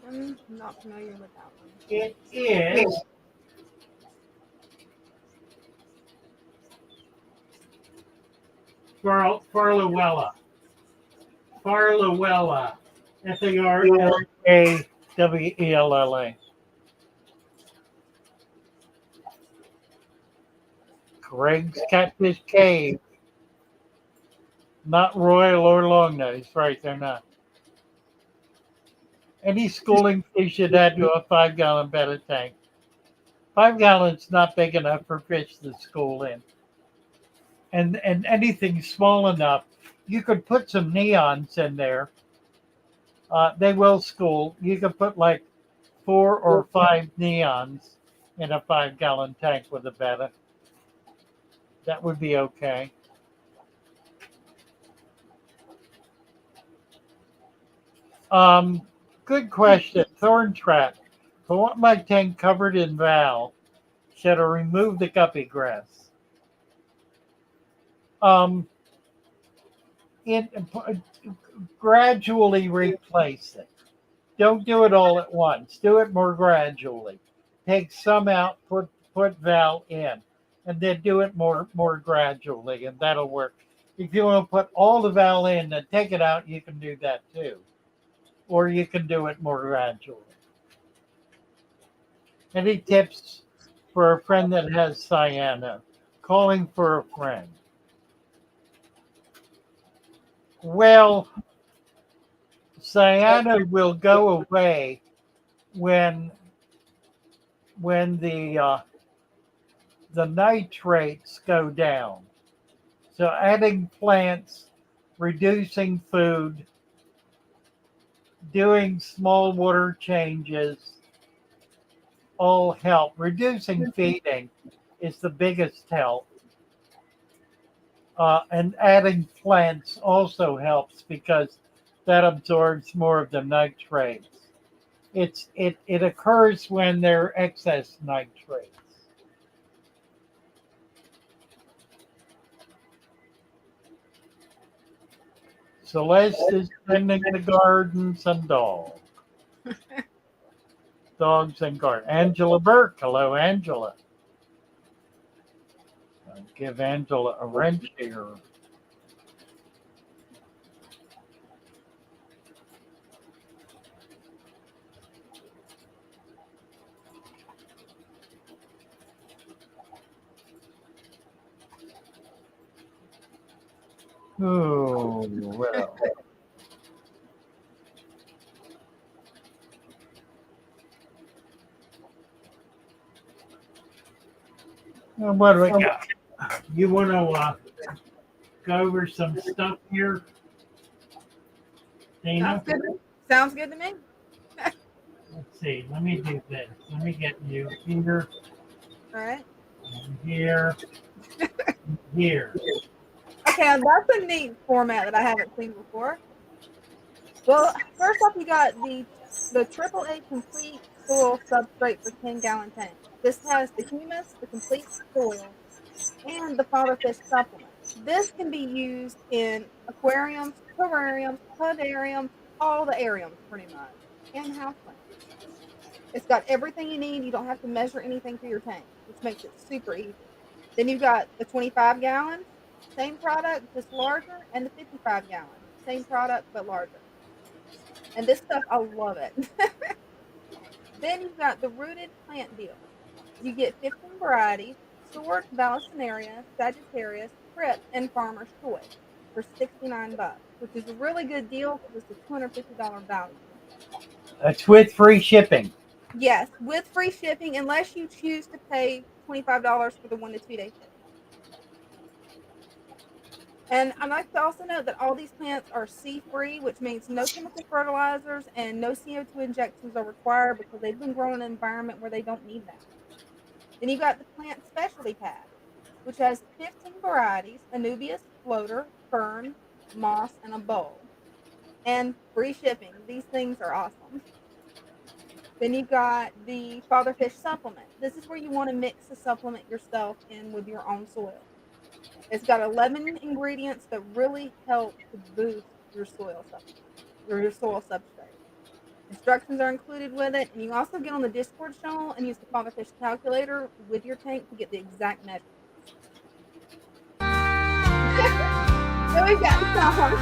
I'm not familiar with that one. It is Farlawella. Farlawella. Farawella. Greg's Catfish Cave. Not Royal or Longnose. Right, they're not. Any schooling fish should add to a 5-gallon betta tank. 5 gallons not big enough for fish to school in. And anything small enough, you could put some neons in there. They will school. You could put like 4 or 5 neons in a 5-gallon tank with a betta. That would be okay. Good question. Thorn trap. If I want my tank covered in val, should I remove the guppy grass? Um, it gradually replace it. Don't do it all at once. Do it more gradually. Take some out, put val in, and then do it more gradually, and that'll work. If you want to put all the val in and take it out, you can do that too, or you can do it more gradually. Any tips for a friend that has cyano? Calling for a friend. Well, cyano will go away when the nitrates go down. So adding plants, reducing food, doing small water changes all help. Reducing feeding is the biggest help. And adding plants also helps because that absorbs more of the nitrates. It occurs when there are excess nitrates. Celeste is tending the gardens and dogs. Dogs and garden. Angela Burke. Hello, Angela. I'll give Angela a wrench here. Oh, well. What do we got? You want to go over some stuff here, Dina? Sounds good. Sounds good to me. Let's see. Let me do this. Let me get you here, All right. and here, and here. Okay, now that's a neat format that I haven't seen before. Well, first off, you got the AAA complete soil substrate for 10-gallon tank. This has the humus, the complete soil, and the fodder fish supplement. This can be used in aquariums, terrariums, pudariums, all the ariums pretty much, and houseplants. It's got everything you need. You don't have to measure anything for your tank, which makes it super easy. Then you've got the 25 gallons, same product, just larger, and the 55 gallons, same product but larger. And this stuff, I love it. Then you've got the rooted plant deal. You get 15 varieties: Sword, Vallisneria, Sagittarius, Crypt, and Farmer's Choice. for $69, which is a really good deal because it's a $250 value. That's with free shipping. Yes, with free shipping, unless you choose to pay $25 for the 1 to 2 day shipping. And I'd like to also note that all these plants are sea-free, which means no chemical fertilizers and no CO2 injections are required because they've been grown in an environment where they don't need that. Then you got the plant specialty pack, which has 15 varieties: Anubias, floater, fern, moss, and a bowl. And free shipping. These things are awesome. Then you got the fatherfish supplement. This is where you want to mix the supplement yourself in with your own soil. It's got 11 ingredients that really help to boost your soil supplement or your soil substrate. Instructions are included with it, and you also get on the Discord channel and use the fatherfish calculator with your tank to get the exact measurements. So we've got some.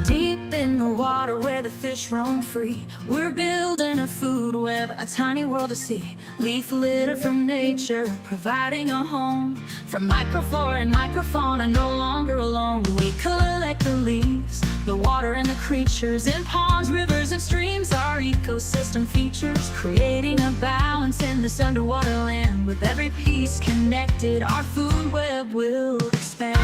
Deep in the water where the fish roam free, we're building a food web, a tiny world to see. Leaf litter from nature, providing a home. From microflora and microfauna, no longer alone. We collect the leaves, the water and the creatures in ponds, rivers and streams. Our ecosystem features, creating a balance in this underwater land. With every piece connected, our food web will expand.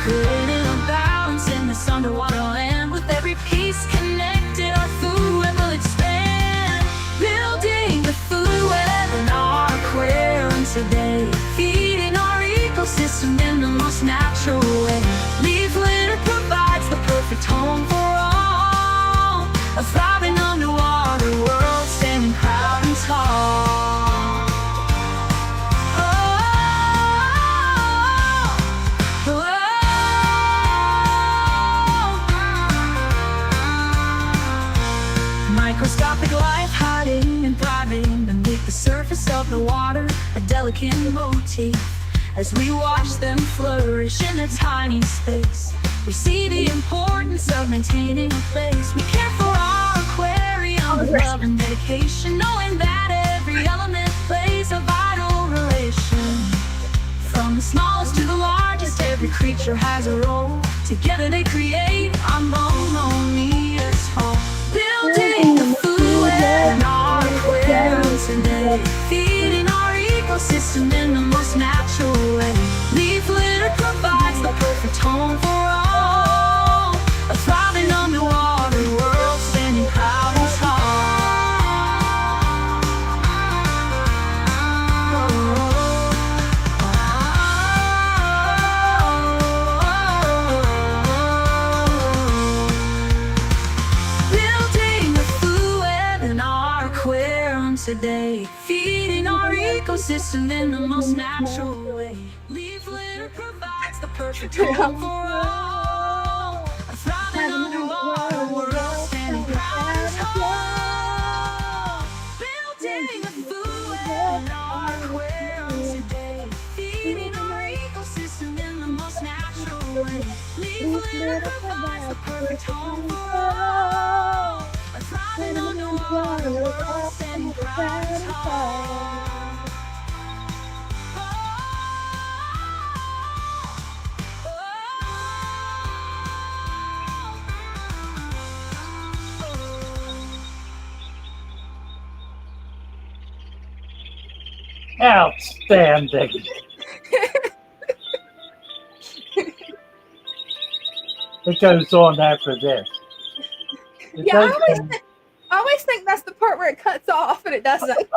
Creating a balance in this underwater land. With every piece connected, our food web will expand. Building the food web in our aquarium today, feeding our ecosystem in the most natural way. Leaf litter provides the perfect home for all, a thriving underwater world standing proud and tall. Microscopic life hiding and thriving beneath the surface of the water, a delicate motif. As we watch them flourish in a tiny space, we see the importance of maintaining a place. We care for our aquarium with love and dedication, knowing that every element plays a vital relation. From the smallest to the largest, every creature has a role. Together they create our harmonious home. Building the food web in our aquarium today, feeding our ecosystem in the most natural way. Leaf litter provides the perfect home for all, a thriving underwater world standing proud and tall. Today, feeding our ecosystem in the most natural way. Leaf litter provides the perfect home for all, a thriving underwater world standing proud and tall. Building a food web in our aquarium today, feeding our ecosystem in the most natural way. Leaf litter provides the perfect home for all, a thriving underwater world standing proud and tall. Outstanding. It goes on after this. It Yeah, does I always think that's the part where it cuts off, and it doesn't.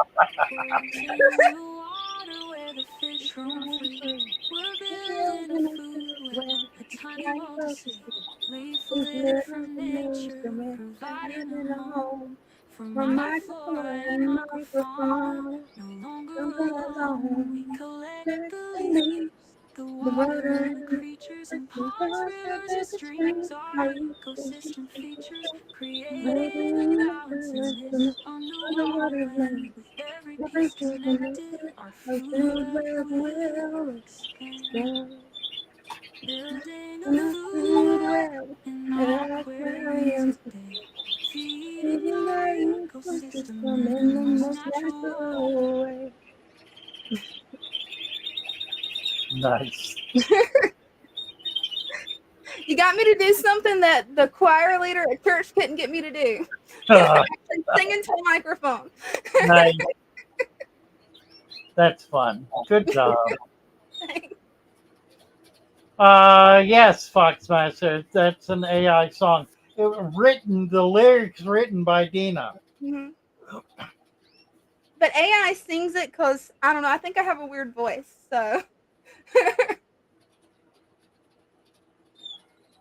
Leaf litter from nature, providing a home. From microflora and microfauna, no longer alone. We collect the leaves, the water and the creatures in ponds, rivers and streams. Our ecosystem features, creating a balance in this underwater land. With every piece connected, our food web will expand. Building a food web in our aquarium today, feeding our ecosystem in the most natural way. Nice. You got me to do something that the choir leader at church couldn't get me to do. Uh, Actually sing into a microphone. nice. That's fun. Good job. Yes, Foxmaster. That's an AI song. The lyrics written by Dina. Mhm. But AI sings it because I don't know. I think I have a weird voice, so.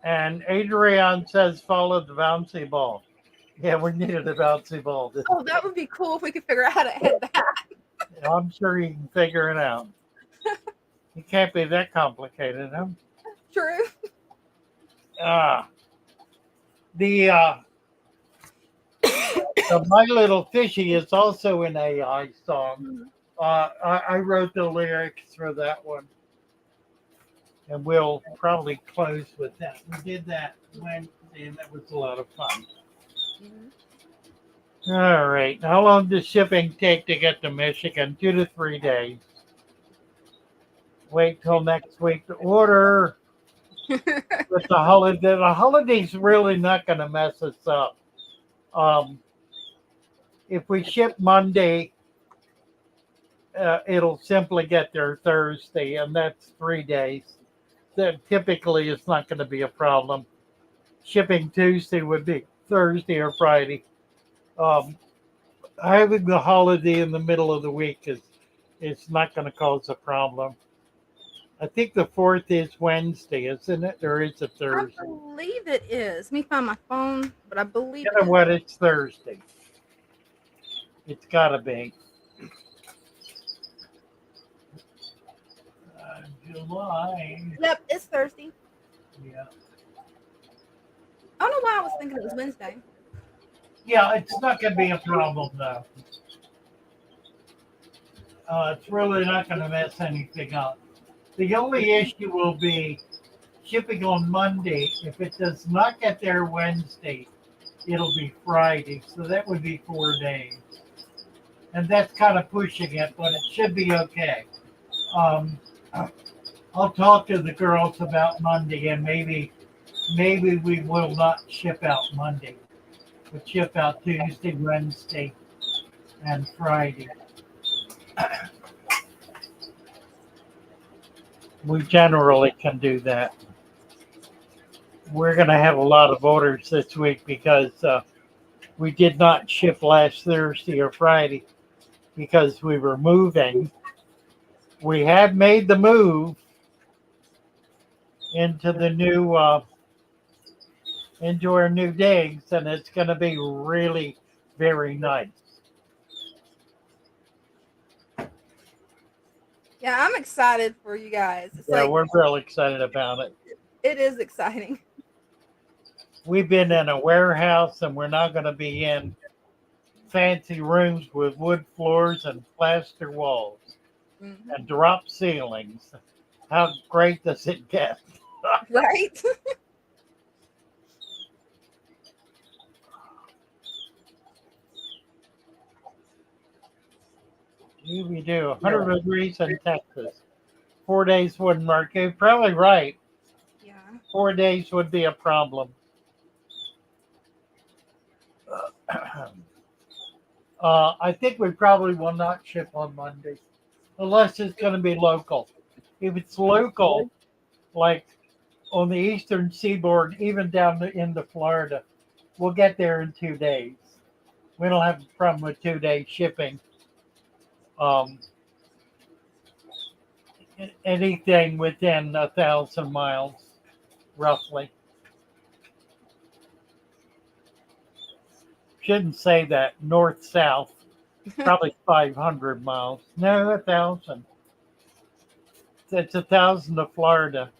And Adrian says, follow the bouncy ball. Yeah, we needed a bouncy ball. Oh, that would be cool if we could figure out how to hit that. I'm sure you can figure it out. It can't be that complicated, huh? True. The My Little Fishy is also an AI song. Mhm. I wrote the lyrics for that one. And we'll probably close with that. We did that Wednesday, and that was a lot of fun. Mhm. All right. How long does shipping take to get to Michigan? 2 to 3 days. Wait till next week to order. With the holiday, the holiday's really not going to mess us up. Um, if we ship Monday, it'll simply get there Thursday, and that's 3 days. That typically it's not going to be a problem. Shipping Tuesday would be Thursday or Friday. Um, Having the holiday in the middle of the week is not going to cause a problem. I think the 4th is Wednesday, isn't it? Or is it I Thursday? believe it is. Let me find my phone, but I believe You it know is. what? It's Thursday. It's got to be. July. Yep, it's Thursday. Yeah. I don't know why I was thinking it was Wednesday. Yeah, it's not going to be a problem, though. It's really not going to mess anything up. The only issue will be shipping on Monday. If it does not get there Wednesday, it'll be Friday. So that would be 4 days. And that's kind of pushing it, but it should be okay. Um, I'll talk to the girls about Monday, and maybe we will not ship out Monday. We'll ship out Tuesday, Wednesday, and Friday. We generally can do that. We're going to have a lot of orders this week because we did not ship last Thursday or Friday because we were moving. We had made the move into the new into our new digs, and it's going to be really very nice. Yeah, I'm excited for you guys. It's Yeah, like we're real excited about it. it is exciting. We've been in a warehouse, and we're now going to be in fancy rooms with wood floors and plaster walls Mhm. and drop ceilings. How great does it get? Right? We do 100 degrees in Texas. 4 days wouldn't work. You're probably right. Yeah. 4 days would be a problem. I think we probably will not ship on Monday unless it's going to be local. If it's local, like on the eastern seaboard, even down into Florida, we'll get there in 2 days. We don't have a problem with 2 day shipping. Um, Anything within 1,000 miles, roughly. Shouldn't say that. North south, probably 500 miles. No, 1,000. It's 1,000 to Florida.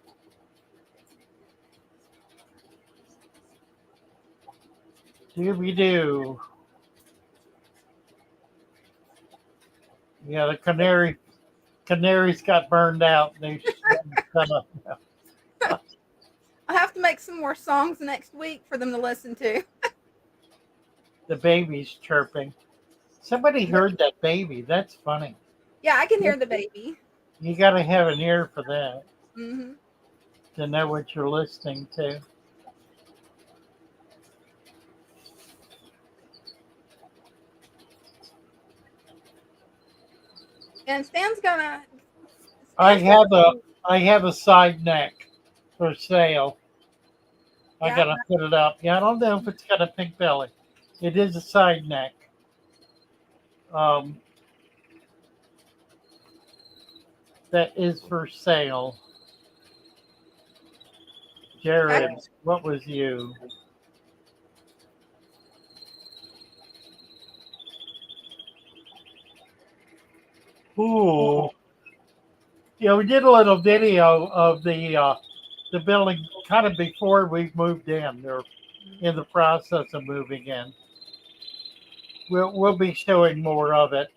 Dooby doo. Yeah, the canaries got burned out. They kind of, I have to make some more songs next week for them to listen to. the baby's chirping. Somebody heard that baby. That's funny. Yeah, I can hear the baby. You got to have an ear for that Mm-hmm. to know what you're listening to. And Stan's gonna. I Stan's gonna have a do. I have a side neck for sale. I Yeah. gotta put it up. Yeah, I don't know if it's got a pink belly. It is a side neck. Um, that is for sale. Jared, That's, what was you? Ooh. Yeah, we did a little video of the building kind of before we moved in. They're in the process of moving in. We'll be showing more of it.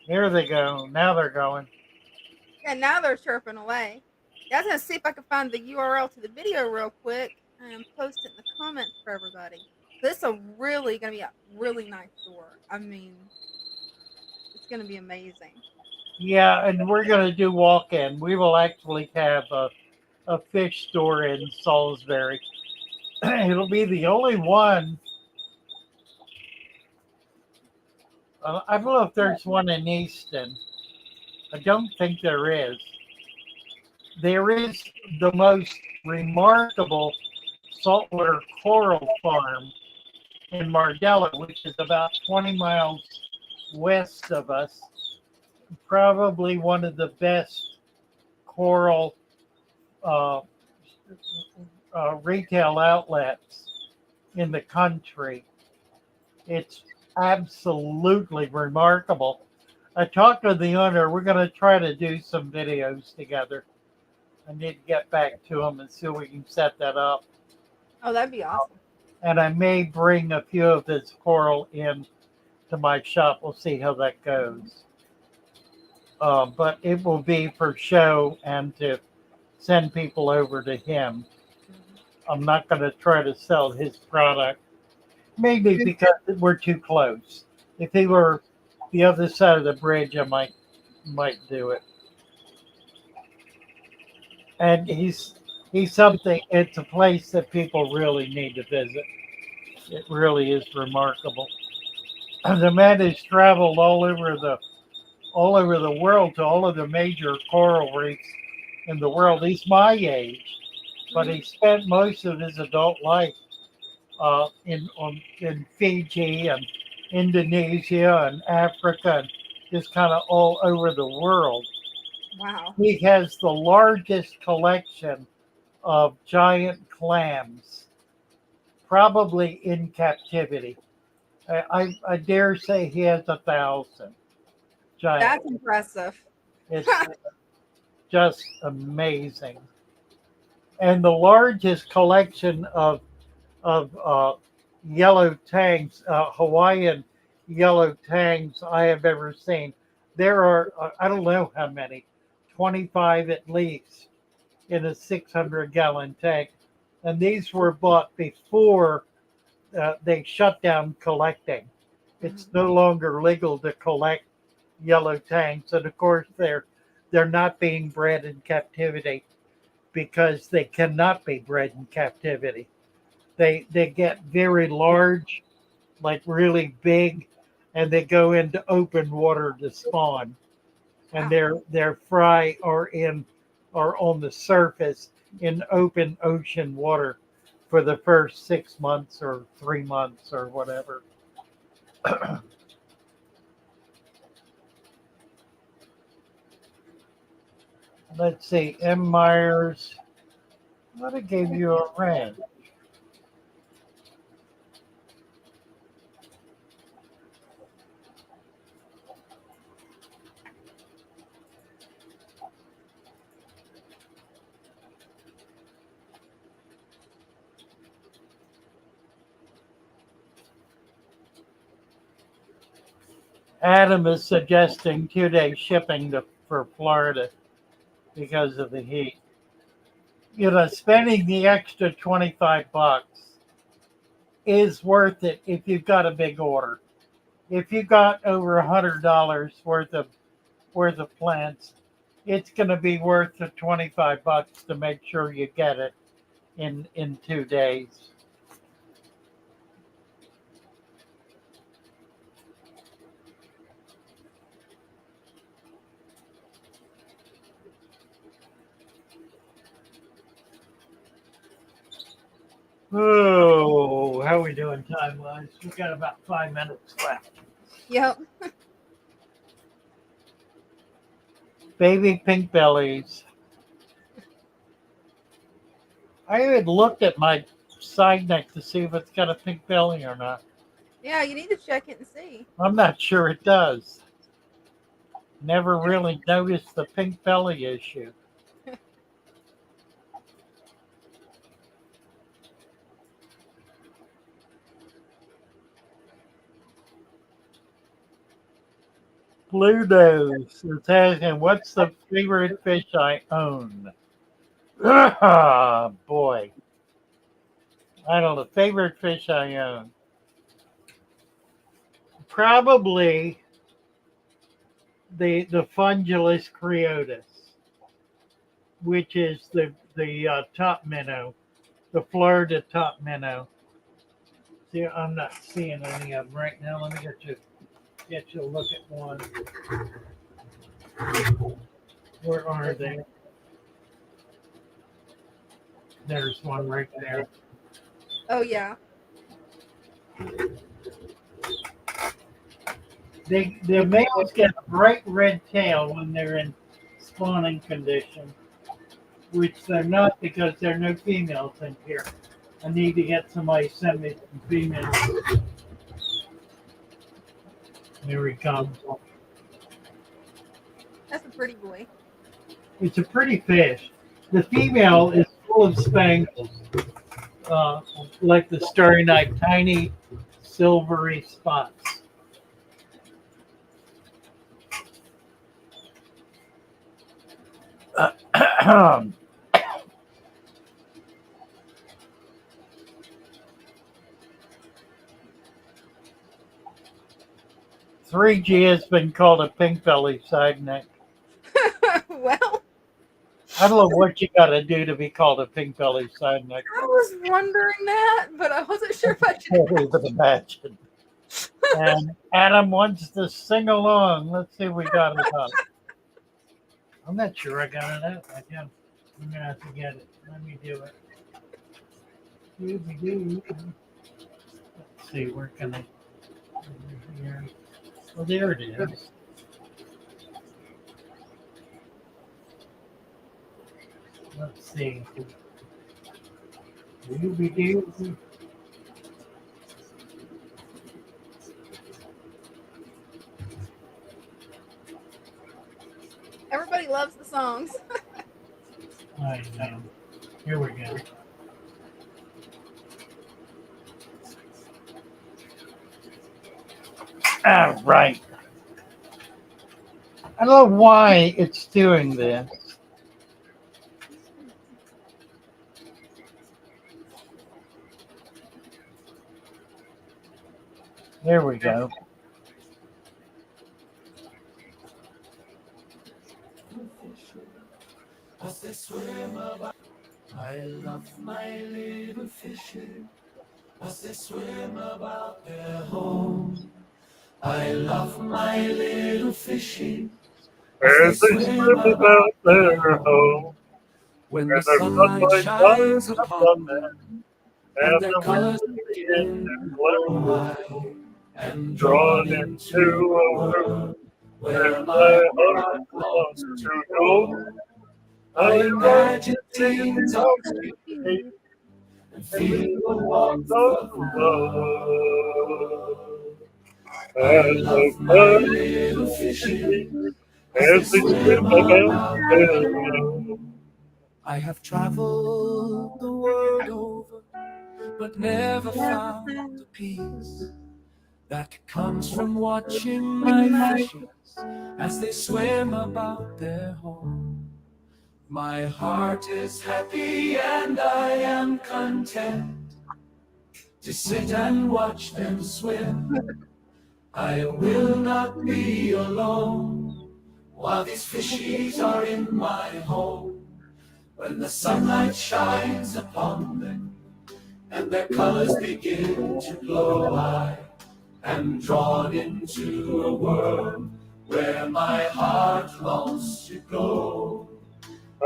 There they go. Now they're going. and now they're chirping away. Yeah, I was gonna see if I could find the URL to the video real quick and post it in the comments for everybody. This is a really gonna be a really nice store. I mean, it's gonna be amazing. Yeah, and we're gonna do walk-in. We will actually have a fish store in Salisbury. It'll be the only one. I don't know if there's one in Easton. I don't think there is. There is the most remarkable saltwater coral farm in Mardella, which is about 20 miles west of us. Probably one of the best coral uh, retail outlets in the country. It's absolutely remarkable. I talked to the owner. We're going to try to do some videos together. I need to get back to him and see if we can set that up. Oh, that'd be awesome. And I may bring a few of this coral in to my shop. We'll see how that goes. But it will be for show and to send people over to him. Mhm. I'm not going to try to sell his product, maybe because we're too close. If he were the other side of the bridge, I might do it. And he's something. It's a place that people really need to visit. It really is remarkable. The man has traveled all over the world to all of the major coral reefs in the world. He's my age, but he Mhm. spent most of his adult life in Fiji and Indonesia and Africa and just kind of all over the world. Wow. He has the largest collection of giant clams, probably in captivity. I dare say he has 1,000 giant. That's impressive. It's just amazing. And the largest collection of yellow tangs, Hawaiian yellow tangs I have ever seen. There are I don't know how many, 25 at least in a 600-gallon tank, and these were bought before they shut down collecting. It's Mhm. no longer legal to collect yellow tangs, and of course they're not being bred in captivity because they cannot be bred in captivity. They get very large, like really big, and they go into open water to spawn. And Wow. their fry are on the surface in open ocean water for the first 6 months or 3 months or whatever. Let's see, M. Myers. What I gave you a rank. Adam is suggesting 2 day shipping for Florida because of the heat. Spending the extra $25 is worth it if you've got a big order. If you got over $100 worth of plants, it's going to be worth the $25 to make sure you get it in 2 days. Oh, how are we doing time wise? We got about 5 minutes left. Yep. Baby pink bellies. I had looked at my side neck to see if it's got a pink belly or not. Yeah, you need to check it and see. I'm not sure it does. Never really noticed the pink belly issue. Blue nose is asking, what's the favorite fish I own? Ah, boy. I don't know. Favorite fish I own. Probably the Fungulus creotis, which is the top minnow, the Florida top minnow. See, I'm not seeing any of them right now. Let me get you a look at one. Where are they? There's one right there. Oh yeah. The males get a bright red tail when they're in spawning condition, which they're not because there are no females in here. I need to get somebody to send me some females. Here he comes. That's a pretty boy. It's a pretty fish. The female is full of spangles, like the starry night, tiny silvery spots. Three G has been called a pink belly side neck. Well, I don't know what you got to do to be called a pink belly side neck. I was wondering that, but I wasn't sure if I I should. can't even imagine. And Adam wants to sing along. Let's see if we got it up. I'm not sure I got it out. I'm gonna have to get it. Let me do it. Let's see, where can I? Over here. Oh, there it is. Let's see. Doo-be-doo. Everybody loves the songs. I know. Here we go. All right. I don't know why it's doing this. There we go. As they swim about, I love my little fishes. As they swim about their home, I love my little fishes. As they swim about their home, when the sunlight shines upon them, and their colors begin to glow, I am drawn into a world where my heart longs to go. I imagine things of beauty and feel the warmth of love. I love my little fishes as they swim about their home. I have traveled the world over, but never found the peace that comes from watching my fishes as they swim about their home. My heart is happy and I am content to sit and watch them swim. I will not be alone while these fishies are in my home. When the sunlight shines upon them and their colors begin to glow, I am drawn into a world where my heart longs to go.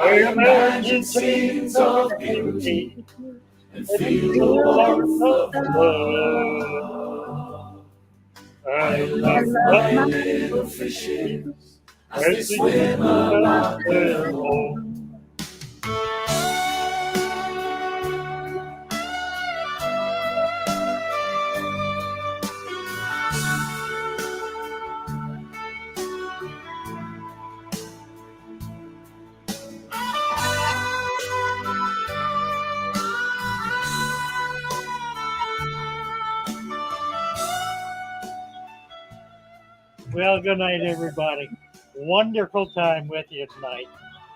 I imagine scenes of beauty and feel the warmth of love. I love my little fishes as they swim about their home. Well, good night, everybody. Wonderful time with you tonight.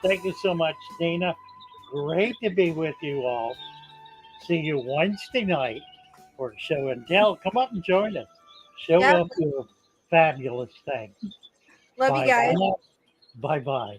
Thank you so much, Dina. Great to be with you all. See you Wednesday night for Show and Tell. Come up and join us. Show Yep. up your fabulous thing. Love you guys. Bye bye.